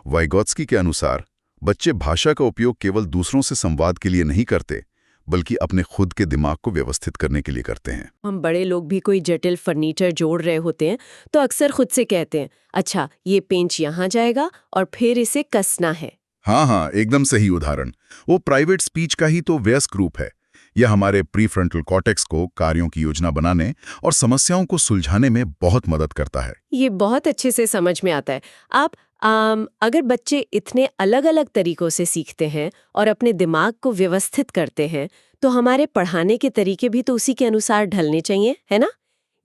वाइगोत्स्की के अनुसार बच्चे भाषा का उपयोग केवल दूसरों से संवाद के लिए नहीं करते, बल्कि अपने खुद के दिमाग को व्यवस्थित करने के लिए करते हैं। हम बड़े लोग भी कोई जटिल फर्नीचर जोड़ रहे होते हैं तो अक्सर खुद से कहते हैं, अच्छा ये पेंच यहाँ जाएगा और फिर इसे कसना है। हाँ, एकदम सही उदाहरण। वो प्राइवेट स्पीच का ही तो वयस्क रूप है। यह हमारे प्रीफ्रंटल कॉर्टेक्स को कार्यों की योजना बनाने और समस्याओं को सुलझाने में बहुत मदद करता है। ये बहुत अच्छे से समझ में आता है। आप अगर बच्चे इतने अलग अलग तरीकों से सीखते हैं और अपने दिमाग को व्यवस्थित करते हैं, तो हमारे पढ़ाने के तरीके भी तो उसी के अनुसार ढलने चाहिए, है ना?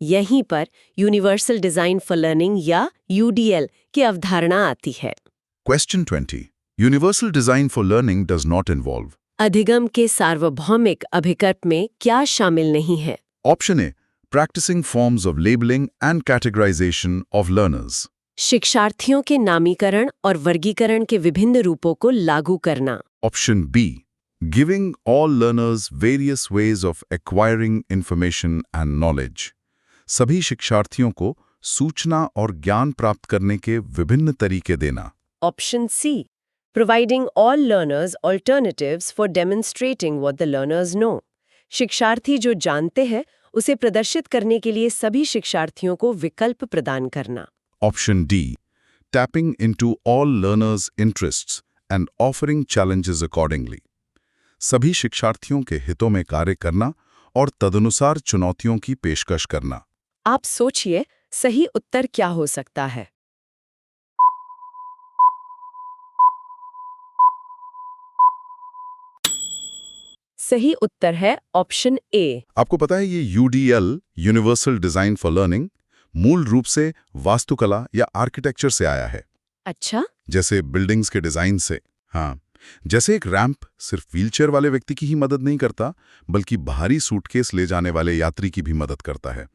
यहीं पर यूनिवर्सल डिजाइन फॉर लर्निंग या UDL की अवधारणा आती है। Question 20, universal design for learning does not involve. अधिगम के सार्वभौमिक अभिकल्प में क्या शामिल नहीं है? Option A, practising forms of labelling and categorisation of learners. शिक्षार्थियों के नामीकरण और वर्गीकरण के विभिन्न रूपों को लागू करना। Option B, giving all learners various ways of acquiring information and knowledge. सभी शिक्षार्थियों को सूचना और ज्ञान प्राप्त करने के विभिन्न तरीके देना। Option C, providing all learners alternatives for demonstrating what the learners know. शिक्षार्थी जो जानते हैं उसे प्रदर्शित करने के लिए सभी शिक्षार्थियों को विकल्प प्रदान करना। Option D, tapping into all learners interests and offering challenges accordingly. सभी शिक्षार्थियों के हितों में कार्य करना और तदनुसार चुनौतियों की पेशकश करना। आप सोचिए सही उत्तर क्या हो सकता है? सही उत्तर है ऑप्शन ए। आपको पता है ये UDL, universal design for learning, मूल रूप से वास्तुकला या आर्किटेक्चर से आया है। अच्छा, जैसे बिल्डिंग्स के डिजाइन से। हाँ, जैसे एक रैंप सिर्फ व्हीलचेयर वाले व्यक्ति की ही मदद नहीं करता, बल्कि भारी सूटकेस ले जाने वाले यात्री की भी मदद करता है।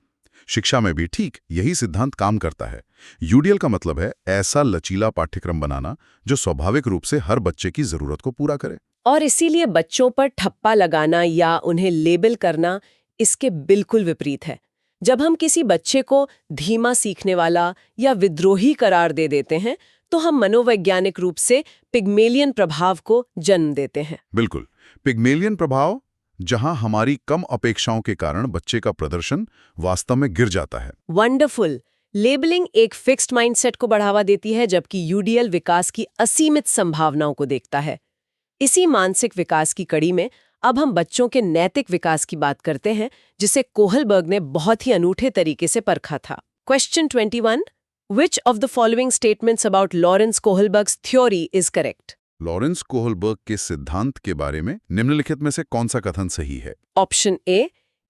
शिक्षा में भी ठीक यही सिद्धांत काम करता है। UDL का मतलब है ऐसा लचीला पाठ्यक्रम बनाना जो स्वाभाविक रूप से हर बच्चे की जरूरत को पूरा करे। और इसीलिए बच्चों पर ठप्पा लगाना या उन्हें लेबल करना इसके बिल्कुल विपरीत है। जब हम किसी बच्चे को धीमा सीखने वाला या विद्रोही करार दे देते हैं तो हम मनोवैज्ञानिक रूप से पिग्मेलियन प्रभाव को जन्म देते हैं। बिल्कुल, पिग्मेलियन प्रभाव, जहां हमारी कम अपेक्षाओं के कारण बच्चे का प्रदर्शन वास्तव में गिर जाता है। वंडरफुल। लेबलिंग एक फिक्स्ड माइंडसेट को बढ़ावा देती है, जबकि UDL विकास की असीमित संभावनाओं को देखता है। इसी मानसिक विकास की कड़ी में अब हम बच्चों के नैतिक विकास की बात करते हैं, जिसे कोहलबर्ग ने बहुत ही अनूठे तरीके से परखा था। Question 21, Which of the following statements about Lawrence Kohlberg's theory is correct? Lawrence Kohlberg के सिद्धांत के बारे में निम्नलिखित में से कौन सा कथन सही है? Option A,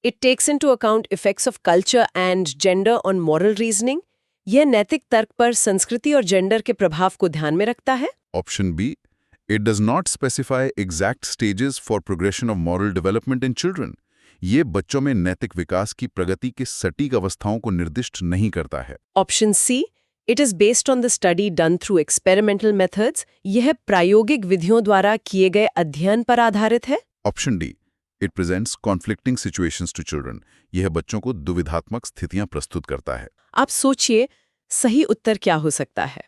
It takes into account effects of culture and gender on moral reasoning. यह नैतिक तर्क पर संस्कृति और जेंडर के प्रभाव को ध्यान में रखता है। Option B, It does not specify exact stages for progression of moral development in children. ये बच्चों में नैतिक विकास की प्रगति के सटीक अवस्थाओं को निर्दिष्ट नहीं करता है। Option C, It is based on the study done through experimental methods. यह प्रायोगिक विधियों द्वारा किए गए अध्ययन पर आधारित है। Option D, It presents conflicting situations to children. यह बच्चों को दुविधात्मक स्थितियां प्रस्तुत करता है। आप सोचिए सही उत्तर क्या हो सकता है?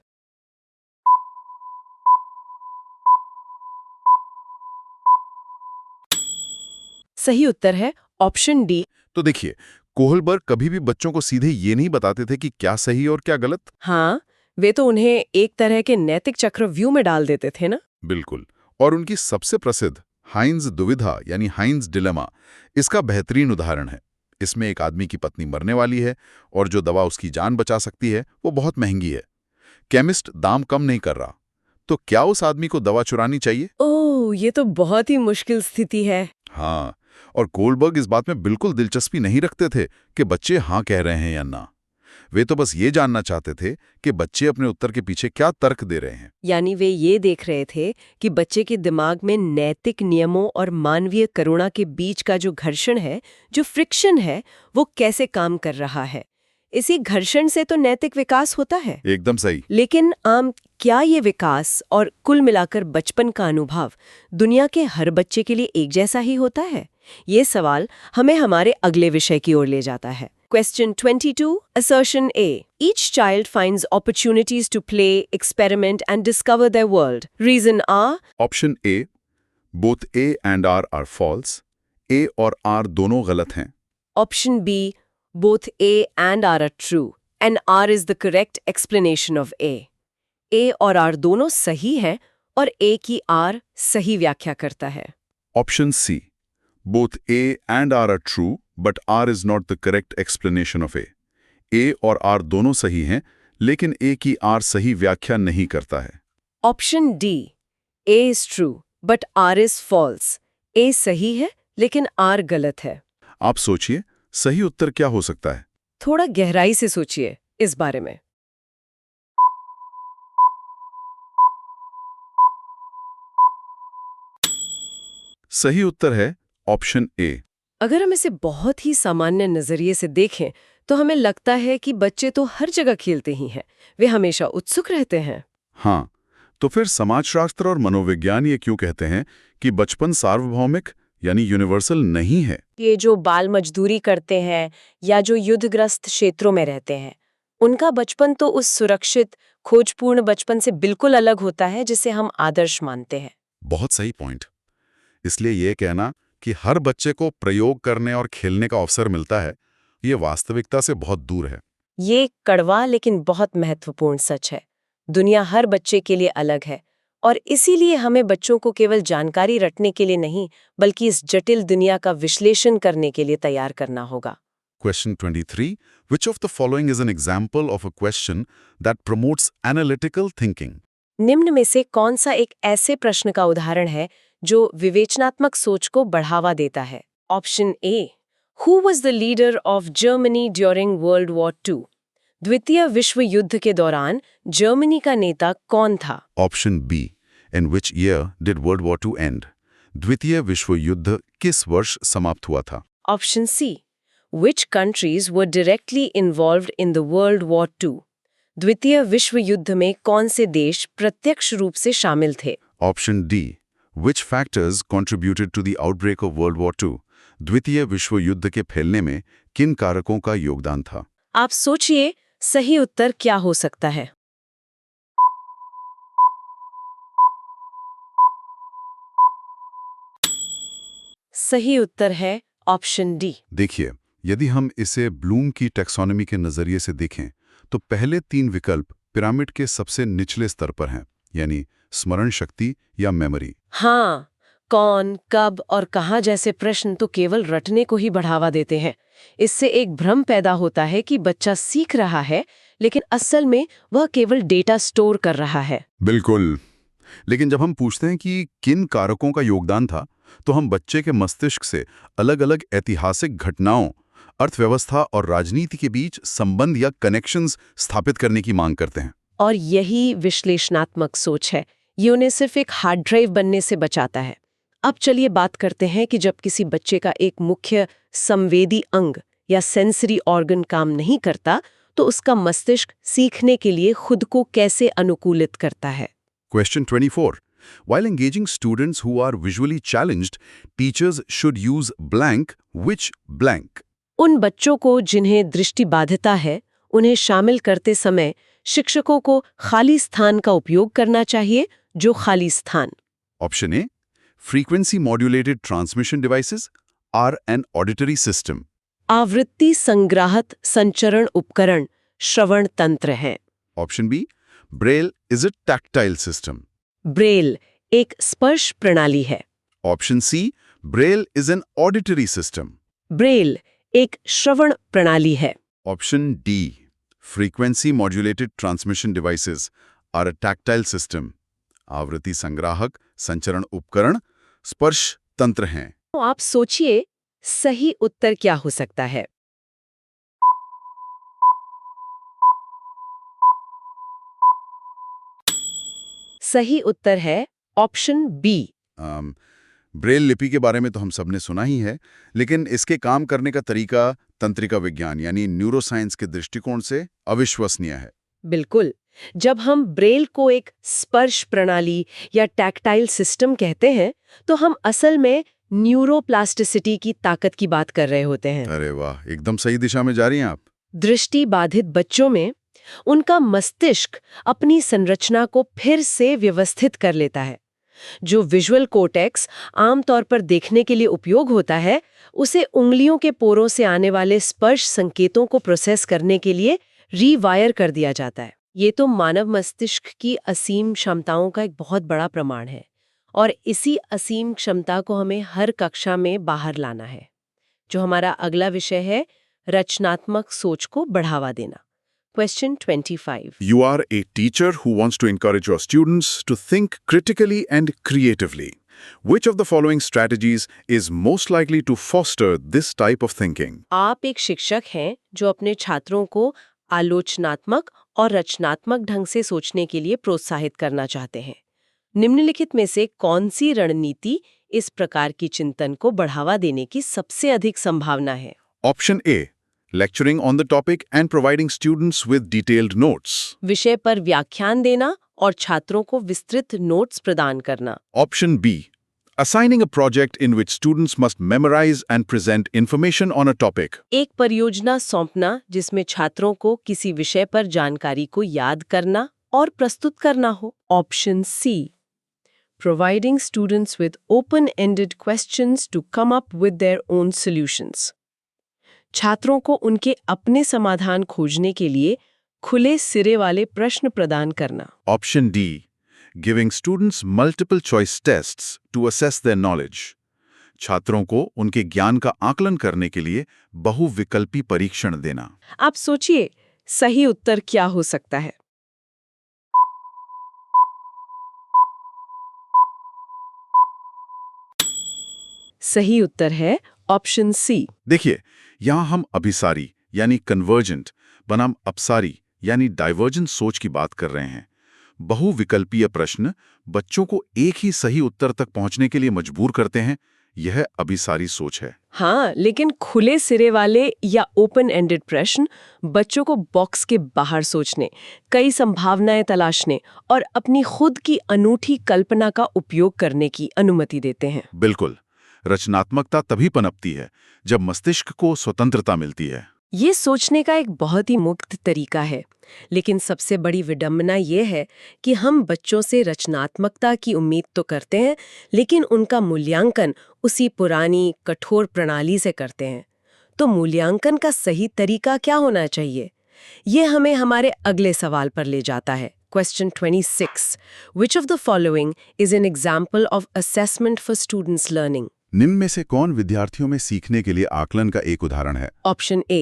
सही उत्तर है ऑप्शन डी। तो देखिए, कोहलबर्ग कभी भी बच्चों को सीधे ये नहीं बताते थे कि क्या सही और क्या गलत। हाँ, वे तो उन्हें एक तरह के नैतिक चक्रव्यूह में डाल देते थे ना। बिल्कुल, और उनकी सबसे प्रसिद्ध हाइंज दुविधा यानी हाइंज डिलेमा इसका बेहतरीन उदाहरण है। इसमें एक आदमी की पत्नी मरने वाली है और जो दवा उसकी जान बचा सकती है वो बहुत महंगी है। केमिस्ट दाम कम नहीं कर रहा, तो क्या उस आदमी को दवा चुरानी चाहिए? ओह, ये तो बहुत ही मुश्किल स्थिति है। हाँ, और कोहलबर्ग इस बात में बिल्कुल दिलचस्पी नहीं रखते थे कि बच्चे हाँ कह रहे हैं या ना। वे तो बस ये जानना चाहते थे कि बच्चे अपने उत्तर के पीछे क्या तर्क दे रहे हैं। यानी वे ये देख रहे थे कि बच्चे के दिमाग में नैतिक नियमों और मानवीय करुणा के बीच का जो घर्षण है, जो फ्रिक्शन है, वो कैसे काम कर रहा है। इसी घर्षण से तो नैतिक विकास होता है। एकदम सही। लेकिन क्या ये विकास और कुल मिलाकर बचपन का अनुभव दुनिया के हर बच्चे के लिए एक जैसा ही होता है? ये सवाल हमें हमारे अगले विषय की ओर ले जाता है। Question 22, Assertion A. Each child finds opportunities to play, experiment and discover their world. Reason R. Option A, both A and R are false. A और R दोनों गलत हैं। Option B. Both A and R are true. And R is the correct explanation of A. A और R दोनों सही हैं और A की R सही व्याख्या करता है। Option C, both A and R are true, but R is not the correct explanation of A. A और R दोनों सही हैं, लेकिन A की R सही व्याख्या नहीं करता है। Option D. A is true, but R is false. A सही है, लेकिन R गलत है। आप सोचिए, सही उत्तर क्या हो सकता है? थोड़ा गहराई से सोचिए इस बारे में। सही उत्तर है ऑप्शन ए। अगर हम इसे बहुत ही सामान्य नजरिए से देखें तो हमें लगता है कि बच्चे तो हर जगह खेलते ही हैं, वे हमेशा उत्सुक रहते हैं। हाँ, तो फिर समाजशास्त्र और मनोविज्ञान ये क्यों कहते हैं कि बचपन सार्वभौमिक यानी यूनिवर्सल नहीं है? ये जो बाल मजदूरी करते हैं या जो युद्धग्रस्त क्षेत्रों में रहते हैं, उनका बचपन तो उस सुरक्षित, खोजपूर्ण बचपन से बिल्कुल अलग होता है जिसे हम आदर्श मानते हैं। बहुत सही पॉइंट। इसलिए ये कहना कि हर बच्चे को प्रयोग करने और खेलने का अवसर मिलता है, ये वास्तविकता से बहुत दूर है। ये कड़वा लेकिन बहुत महत्वपूर्ण सच है। दुनिया हर बच्चे के लिए अलग है और इसीलिए हमें बच्चों को केवल जानकारी रटने के लिए नहीं, बल्कि इस जटिल दुनिया का विश्लेषण करने के लिए तैयार करना होगा। Question 23. Which of the following is an example of a question that promotes analytical thinking? निम्न में से कौन सा एक ऐसे प्रश्न का उदाहरण है जो विवेचनात्मक सोच को बढ़ावा देता है? Option A, Who was the leader of Germany during World War II? द्वितीय विश्व युद्ध के दौरान जर्मनी का नेता कौन था? Option B. In which year did World War II end? द्वितीय विश्व युद्ध किस वर्ष समाप्त हुआ था? Option C, Which countries were directly involved in the World War II? द्वितीय विश्व युद्ध में कौन से देश प्रत्यक्ष रूप से शामिल थे? Option D. Which factors contributed to the outbreak of World War II? द्वितीय विश्व युद्ध के फैलने में किन कारकों का योगदान था? आप सोचिए, सही उत्तर क्या हो सकता है? सही उत्तर है ऑप्शन डी। देखिए, यदि हम इसे ब्लूम की टैक्सोनॉमी के नजरिए से देखें, तो पहले 3 विकल्प पिरामिड के सबसे निचले स्तर पर हैं, यानी स्मरण शक्ति या मेमोरी। हाँ, कौन, कब और कहाँ जैसे प्रश्न तो केवल रटने को ही बढ़ावा देते हैं। इससे एक भ्रम पैदा होता है कि बच्चा सीख रहा है, लेकिन असल में वह केवल डेटा स्टोर कर रहा है। बिल्कुल। लेकिन जब हम पूछते हैं कि किन कारकों का योगदान था, तो हम बच्चे के मस्तिष्क से अलग-अलग ऐतिहासिक घटनाओं, अर्थव्यवस्था और राजनीति के बीच संबंध या कनेक्शंस स्थापित करने की मांग करते हैं। और यही विश्लेषणात्मक सोच है। ये उन्हें सिर्फ एक हार्ड ड्राइव बनने से बचाता है। अब चलिए बात करते हैं कि जब किसी बच्चे का एक मुख्य संवेदी अंग या सेंसरी ऑर्गन काम नहीं करता, तो उसका मस्तिष्क सीखने के लिए खुद को कैसे अनुकूलित करता है? Question 24. While engaging students who are visually challenged, teachers should use blank which blank? उन बच्चों को जिन्हें दृष्टिबाधिता है, उन्हें शामिल करते समय शिक्षकों को खाली स्थान का उपयोग करना चाहिए। जो खाली स्थान? Option A. Frequency modulated transmission devices are an auditory system. आवृत्ति संग्राहक संचरण उपकरण श्रवण तंत्र हैं। Option B. Braille is a tactile system. Braille एक स्पर्श प्रणाली है। Option C. Braille is an auditory system. Braille एक श्रवण प्रणाली है। Option D. Frequency modulated transmission devices are a tactile system. आवृत्ति संग्राहक संचरण उपकरण स्पर्श तंत्र हैं। तो आप सोचिए, सही उत्तर क्या हो सकता है? सही उत्तर है ऑप्शन बी। ब्रेल लिपि के बारे में तो हम सबने सुना ही है, लेकिन इसके काम करने का तरीका तंत्रिका विज्ञान यानी न्यूरोसाइंस के दृष्टिकोण से अविश्वसनीय है। बिल्कुल। जब हम ब्रेल को एक स्पर्श प्रणाली या टैक्टाइल सिस्टम कहते हैं, तो हम असल में न्यूरोप्लास्टिसिटी की ताकत की बात कर रहे होते हैं। अरे वाह, एकदम सही दिशा में जा रही हैं आप। दृष्टि बाधित बच्चों में उनका मस्तिष्क अपनी संरचना को फिर से व्यवस्थित कर लेता है। जो विजुअल कोर्टेक्स आमतौर पर देखने के लिए उपयोग होता है, उसे उंगलियों के पोरों से आने वाले स्पर्श संकेतों को प्रोसेस करने के लिए रीवायर कर दिया जाता है। ये तो मानव मस्तिष्क की असीम क्षमताओं का एक बहुत बड़ा प्रमाण है, और इसी असीम क्षमता को हमें हर कक्षा में बाहर लाना है। जो हमारा अगला विषय है, रचनात्मक सोच को बढ़ावा देना। Question 25. You are a teacher who wants to encourage your students to think critically and creatively. Which of the following strategies is most likely to foster this type of thinking? आप एक शिक्षक हैं जो अपने छात्रों को आलोचनात्मक और रचनात्मक ढंग से सोचने के लिए प्रोत्साहित करना चाहते हैं। निम्नलिखित में से कौन सी रणनीति इस प्रकार की चिंतन को बढ़ावा देने की सबसे अधिक संभावना है? Option A. Lecturing on the topic and providing students with detailed notes. विषय पर व्याख्यान देना और छात्रों को विस्तृत नोट्स प्रदान करना। Option B. Assigning a project in which students must memorize and present information on a topic. एक परियोजना सौंपना जिसमें छात्रों को किसी विषय पर जानकारी को याद करना और प्रस्तुत करना हो। Option C. providing students with open-ended questions to come up with their own solutions. छात्रों को उनके अपने समाधान खोजने के लिए खुले सिरे वाले प्रश्न प्रदान करना। Option D. Giving students multiple choice tests to assess their knowledge. छात्रों को उनके ज्ञान का आकलन करने के लिए बहुविकल्पी परीक्षण देना। आप सोचिए, सही उत्तर क्या हो सकता है? सही उत्तर है ऑप्शन सी। देखिए, यहां हम अभिसारी यानी कन्वर्जेंट बनाम अपसारी यानी डाइवर्जेंट सोच की बात कर रहे हैं। बहुविकल्पीय प्रश्न बच्चों को एक ही सही उत्तर तक पहुंचने के लिए मजबूर करते हैं। यह अभिसारी सोच है। हाँ, लेकिन खुले सिरे वाले या ओपन एंडेड प्रश्न बच्चों को बॉक्स के बाहर सोचने, कई संभावनाएं तलाशने और अपनी खुद की अनूठी कल्पना का उपयोग करने की अनुमति देते हैं। बिल्कुल, रचनात्मकता तभी पनपती है जब मस्तिष्क को स्वतंत्रता मिलती है। ये सोचने का एक बहुत ही मुक्त तरीका है, लेकिन सबसे बड़ी विडंबना ये है कि हम बच्चों से रचनात्मकता की उम्मीद तो करते हैं, लेकिन उनका मूल्यांकन उसी पुरानी कठोर प्रणाली से करते हैं। तो मूल्यांकन का सही तरीका क्या होना चाहिए? ये हमें हमारे अगले सवाल पर ले जाता है। Question 26. Which of the following is an example of assessment for students' learning? निम्न में से कौन विद्यार्थियों में सीखने के लिए आकलन का एक उदाहरण है? Option A.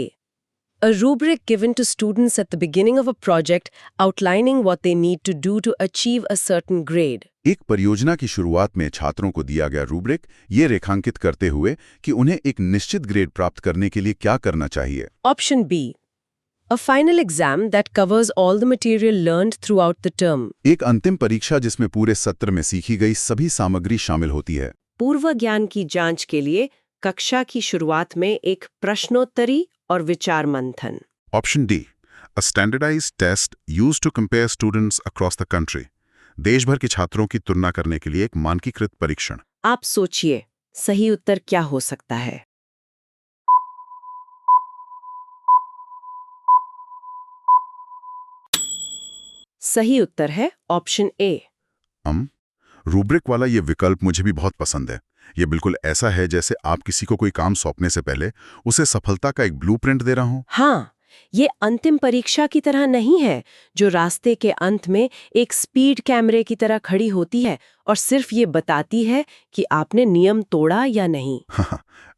A rubric given to students at the beginning of a project outlining what they need to do to achieve a certain grade. एक परियोजना की शुरुआत में छात्रों को दिया गया रूब्रिक ये रेखांकित करते हुए कि उन्हें एक निश्चित ग्रेड प्राप्त करने के लिए क्या करना चाहिए। Option B. A final exam that covers all the material learned throughout the term. एक अंतिम परीक्षा जिसमें पूरे सत्र में सीखी गई सभी सामग्री शामिल होती है। पूर्व ज्ञान की जांच के लिए कक्षा की शुरुआत में एक प्रश्नोत्तरी और विचार मंथन। Option D. A standardized test used to compare students across the country. देश भर के छात्रों की तुलना करने के लिए एक मानकीकृत परीक्षण। आप सोचिए, सही उत्तर क्या हो सकता है? सही उत्तर है ऑप्शन ए। रूब्रिक वाला ये विकल्प मुझे भी बहुत पसंद है। ये बिल्कुल ऐसा है जैसे आप किसी को कोई काम सौंपने से पहले उसे सफलता का एक ब्लूप्रिंट दे रहा हूं। हाँ, ये अंतिम परीक्षा की तरह नहीं है जो रास्ते के अंत में एक स्पीड कैमरे की तरह खड़ी होती है और सिर्फ ये बताती है कि आपने नियम तोड़ा या नहीं।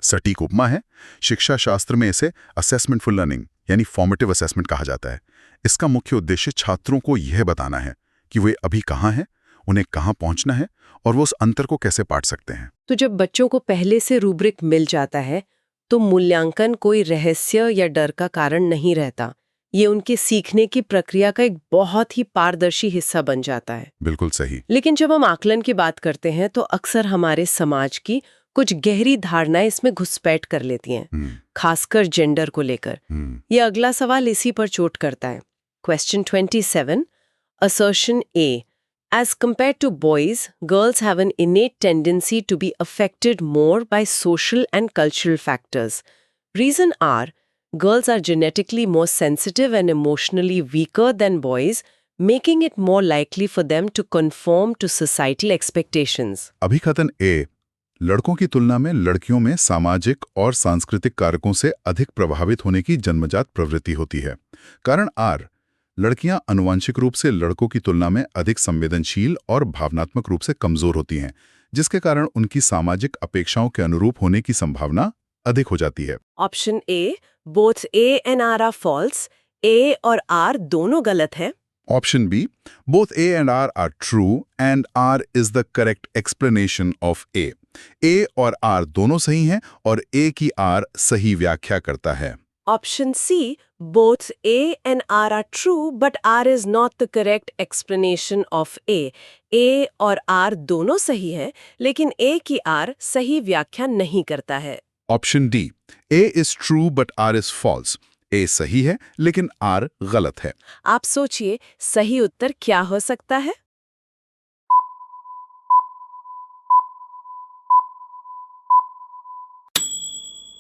सटीक उपमा है। शिक्षा शास्त्र में इसे असेसमेंट फॉर लर्निंग यानी फॉर्मेटिव असेसमेंट कहा जाता है। इसका मुख्य उद्देश्य छात्रों को यह बताना है कि वे अभी कहाँ हैं, उन्हें कहाँ पहुंचना है और वो उस अंतर को कैसे पाट सकते हैं। तो जब बच्चों को पहले से रूब्रिक मिल जाता है तो मूल्यांकन कोई रहस्य या डर का कारण नहीं रहता। ये उनके सीखने की प्रक्रिया का एक बहुत ही पारदर्शी हिस्सा बन जाता है। बिल्कुल सही। लेकिन जब हम आकलन की बात करते हैं तो अक्सर हमारे समाज की कुछ गहरी धारणाएं इसमें घुसपैठ कर लेती हैं, खासकर जेंडर को लेकर। ये अगला सवाल इसी पर चोट करता है। Question 27. Assertion A. As compared to boys, girls have an innate tendency to be affected more by social and cultural factors. Reason are, girls are genetically more sensitive and emotionally weaker than boys, making it more likely for them to conform to societal expectations. अभिकथन A. लड़कों की तुलना में लड़कियों में सामाजिक और सांस्कृतिक कारकों से अधिक प्रभावित होने की जन्मजात प्रवृत्ति होती है। कारण R. लड़कियां आनुवंशिक रूप से लड़कों की तुलना में अधिक संवेदनशील और भावनात्मक रूप से कमजोर होती हैं, जिसके कारण उनकी सामाजिक अपेक्षाओं के अनुरूप होने की संभावना अधिक हो जाती है। Option A. Both A and R are false. A और R दोनों गलत हैं। Option B. Both A and R are true and R is the correct explanation of A. A और R दोनों सही हैं और A की R सही व्याख्या करता है। Option C. Both A and R are true, but R is not the correct explanation of A. A और R दोनों सही हैं, लेकिन A की R सही व्याख्या नहीं करता है। Option D. A is true but R is false. A सही है लेकिन R गलत है। आप सोचिए, सही उत्तर क्या हो सकता है?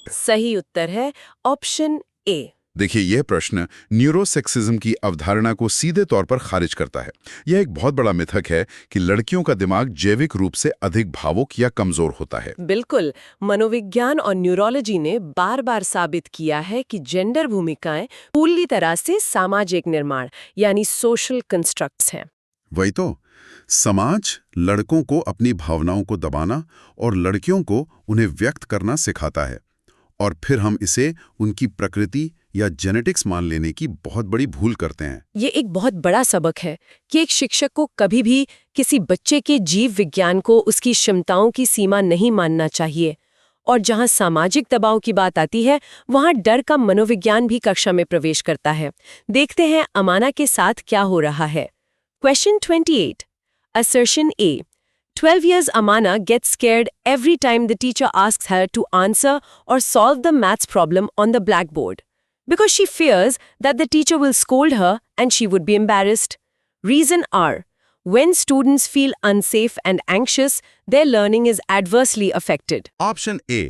सही उत्तर है ऑप्शन ए। देखिए, यह प्रश्न न्यूरोसेक्सिज्म की अवधारणा को सीधे तौर पर खारिज करता है। यह एक बहुत बड़ा मिथक है कि लड़कियों का दिमाग जैविक रूप से अधिक भावुक या कमजोर होता है। बिल्कुल, मनोविज्ञान और न्यूरोलॉजी ने बार बार साबित किया है कि जेंडर भूमिकाएं पूरी तरह से सामाजिक निर्माण यानी सोशल कंस्ट्रक्ट्स हैं। वही तो, समाज लड़कों को अपनी भावनाओं को दबाना और लड़कियों को उन्हें व्यक्त करना सिखाता है, और फिर हम इसे उनकी प्रकृति या जेनेटिक्स मान लेने की बहुत बड़ी भूल करते हैं। ये एक बहुत बड़ा सबक है कि एक शिक्षक को कभी भी किसी बच्चे के जीव विज्ञान को उसकी क्षमताओं की सीमा नहीं मानना चाहिए। और जहां सामाजिक दबाव की बात आती है, वहां डर का मनोविज्ञान भी कक्षा में प्रवेश करता है। देखते हैं अमाना के साथ क्या हो रहा है। Question 28. Assertion A. 12 years Amana gets scared every time the teacher asks her to answer or solve the maths problem on the blackboard, because she fears that the teacher will scold her and she would be embarrassed. Reason R. When students feel unsafe and anxious, their learning is adversely affected. Option A,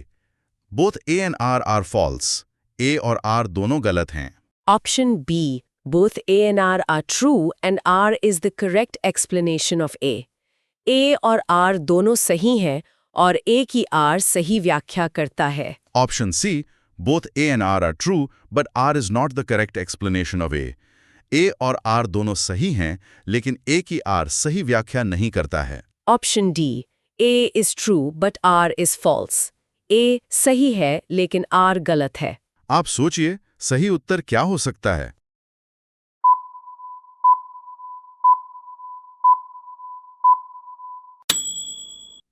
both A and R are false. A और R दोनों गलत हैं। Option B. Both A and R are true and R is the correct explanation of A. A और R दोनों सही हैं और A की R सही व्याख्या करता है। Option C, both A and R are true but R is not the correct explanation of A. A और आर दोनों सही हैं, लेकिन ए की आर सही व्याख्या नहीं करता है। Option D. A is true but R is false. A सही है लेकिन R गलत है। आप सोचिए, सही उत्तर क्या हो सकता है?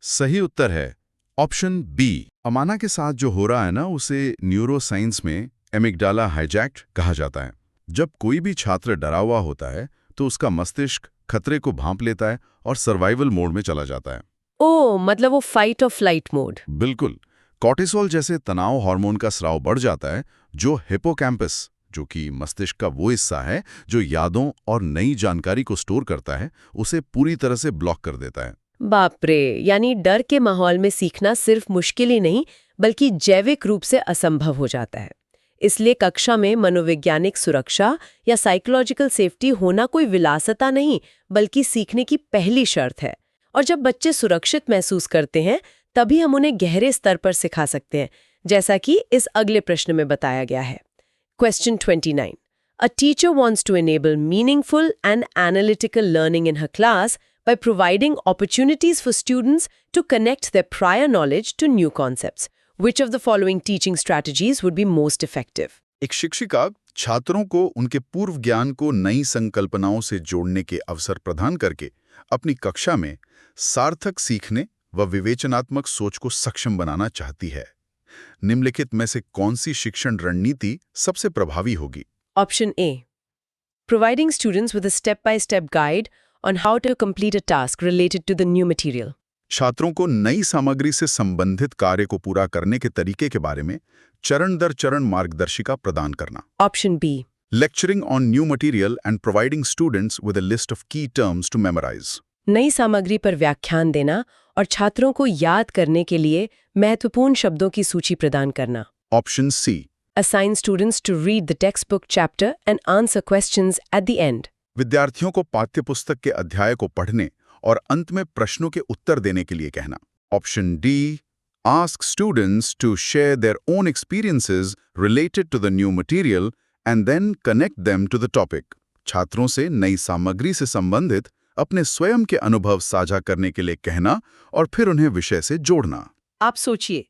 सही उत्तर है ऑप्शन बी। अमाना के साथ जो हो रहा है ना, उसे न्यूरोसाइंस में एमिगडाला हाइजैक्ट कहा जाता है। जब कोई भी छात्र डरा हुआ होता है तो उसका मस्तिष्क खतरे को भांप लेता है और सर्वाइवल मोड में चला जाता है। ओह, मतलब वो फाइट और फ्लाइट मोड। बिल्कुल, कॉर्टिसोल जैसे तनाव हार्मोन का स्राव बढ़ जाता है, जो हिपोकैम्पस, जो कि मस्तिष्क का वो हिस्सा है जो यादों और नई जानकारी को स्टोर करता है, उसे पूरी तरह से ब्लॉक कर देता है। बाप रे, यानी डर के माहौल में सीखना सिर्फ मुश्किल ही नहीं बल्कि जैविक रूप से असंभव हो जाता है। इसलिए कक्षा में मनोवैज्ञानिक सुरक्षा या साइकोलॉजिकल सेफ्टी होना कोई विलासिता नहीं बल्कि सीखने की पहली शर्त है। और जब बच्चे सुरक्षित महसूस करते हैं तभी हम उन्हें गहरे स्तर पर सिखा सकते हैं, जैसा कि इस अगले प्रश्न में बताया गया है। Question 29. A teacher wants to enable meaningful and analytical learning in her class by providing opportunities for students to connect their prior knowledge to new concepts. Which of the following teaching strategies would be most effective? एक शिक्षिका छात्रों को उनके पूर्व ज्ञान को नई संकल्पनाओं से जोड़ने के अवसर प्रदान करके अपनी कक्षा में सार्थक सीखने व विवेचनात्मक सोच को सक्षम बनाना चाहती है। निम्नलिखित में से कौन सी शिक्षण रणनीति सबसे प्रभावी होगी? Option A. Providing students with a step-by-step guide on how to complete a task related to the new material. छात्रों को नई सामग्री से संबंधित कार्य को पूरा करने के तरीके के बारे में चरण दर चरण मार्गदर्शिका प्रदान करना। Option B. Lecturing on new material and providing students with a list of key terms to memorize. नई सामग्री पर व्याख्यान देना और छात्रों को याद करने के लिए महत्वपूर्ण शब्दों की सूची प्रदान करना। Option C. Assign students to read the textbook chapter and answer questions at the end. विद्यार्थियों को पाठ्यपुस्तक के अध्याय को पढ़ने और अंत में प्रश्नों के उत्तर देने के लिए कहना। Option D. Ask students to share their own experiences related to the new material and then connect them to the topic. छात्रों से नई सामग्री से संबंधित अपने स्वयं के अनुभव साझा करने के लिए कहना और फिर उन्हें विषय से जोड़ना। आप सोचिए,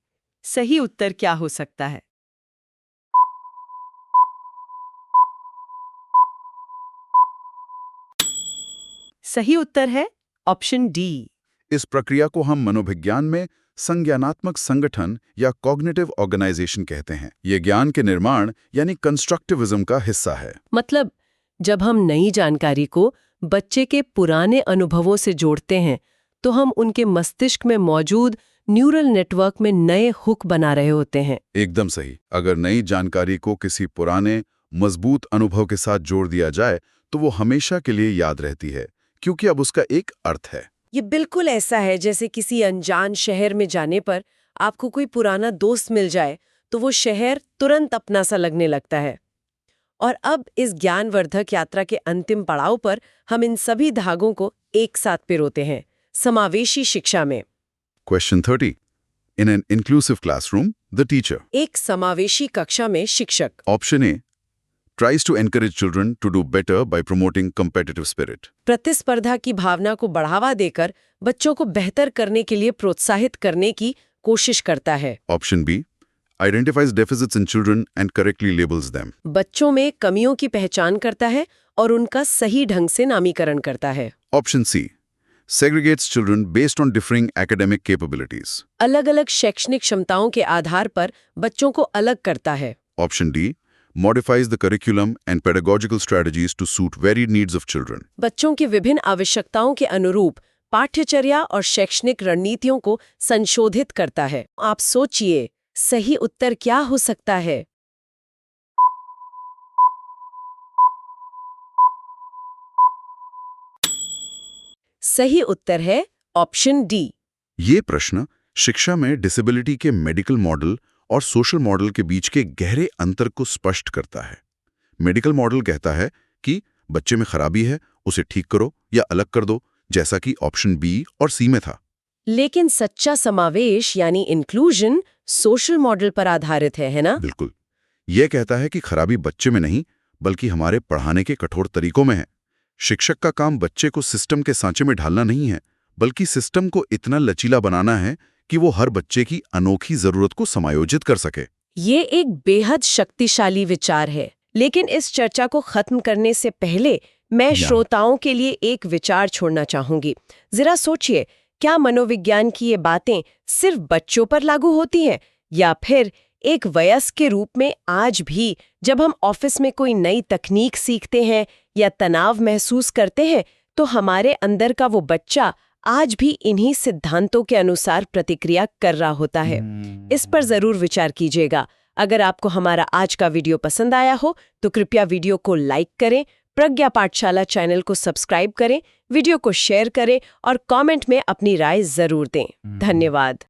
सही उत्तर क्या हो सकता है? सही उत्तर है ऑप्शन डी। इस प्रक्रिया को हम मनोविज्ञान में संज्ञानात्मक संगठन या कॉग्निटिव ऑर्गेनाइजेशन कहते हैं। ये ज्ञान के निर्माण यानी कंस्ट्रक्टिविज्म का हिस्सा है। मतलब जब हम नई जानकारी को बच्चे के पुराने अनुभवों से जोड़ते हैं तो हम उनके मस्तिष्क में मौजूद न्यूरल नेटवर्क में नए हुक बना रहे होते हैं। एकदम सही। अगर नई जानकारी को किसी पुराने मजबूत अनुभव के साथ जोड़ दिया जाए तो वो हमेशा के लिए याद रहती है, क्योंकि अब उसका एक अर्थ है। ये बिल्कुल ऐसा है जैसे किसी अनजान शहर में जाने पर आपको कोई पुराना दोस्त मिल जाए तो वो शहर तुरंत अपना सा लगने लगता है। और अब इस ज्ञानवर्धक यात्रा के अंतिम पड़ाव पर हम इन सभी धागों को एक साथ पिरोते हैं, समावेशी शिक्षा में। Question 30. In an inclusive classroom, the teacher. एक समावेशी कक्षा में शिक्षक। Option A. Tries to encourage children to do better by promoting competitive spirit. प्रतिस्पर्धा की भावना को बढ़ावा देकर बच्चों को बेहतर करने के लिए प्रोत्साहित करने की कोशिश करता है। Option B. Identifies deficits in children and correctly labels them. बच्चों में कमियों की पहचान करता है और उनका सही ढंग से नामीकरण करता है। Option C. Segregates children based on differing academic capabilities. अलग-अलग शैक्षणिक क्षमताओं के आधार पर बच्चों को अलग करता है। Option D. Modifies the curriculum and pedagogical strategies to suit varied needs of children. बच्चों की विभिन्न आवश्यकताओं के अनुरूप पाठ्यचर्या और शैक्षणिक रणनीतियों को संशोधित करता है। आप सोचिए, सही उत्तर क्या हो सकता है? सही उत्तर है ऑप्शन डी। ये प्रश्न शिक्षा में डिसेबिलिटी के मेडिकल मॉडल और सोशल मॉडल के बीच के गहरे अंतर को स्पष्ट करता है। मेडिकल मॉडल कहता है कि बच्चे में खराबी है, उसे ठीक करो या अलग कर दो, जैसा कि ऑप्शन बी और सी में था। लेकिन सच्चा समावेश यानी इंक्लूजन सोशल मॉडल पर आधारित है ना? बिल्कुल। यह कहता है कि खराबी बच्चे में नहीं, बल्कि हमारे पढ़ाने के कठोर तरीकों में है। शिक्षक का काम बच्चे को सिस्टम के सांचे में ढालना नहीं है, बल्कि सिस्टम को इतना लचीला बनाना है कि वो हर बच्चे की अनोखी जरूरत को समायोजित कर सके। ये एक बेहद शक्तिशाली विचार है। लेकिन इस चर्चा को खत्म करने से पहले मैं श्रोताओं के लिए एक विचार छोड़ना चाहूंगी। जरा सोचिए, क्या मनोविज्ञान की ये बातें सिर्फ बच्चों पर लागू होती हैं, या फिर एक वयस्क के रूप में आज भी जब हम ऑफिस में कोई नई तकनीक सीखते हैं या तनाव महसूस करते हैं, तो हमारे अंदर का वो बच्चा आज भी इन्हीं सिद्धांतों के अनुसार प्रतिक्रिया कर रहा होता है। इस पर जरूर विचार कीजिएगा। अगर आपको हमारा आज का वीडियो पसंद आया हो तो कृपया वीडियो को लाइक करें, प्रज्ञा पाठशाला चैनल को सब्सक्राइब करें, वीडियो को शेयर करें और कमेंट में अपनी राय जरूर दें। धन्यवाद।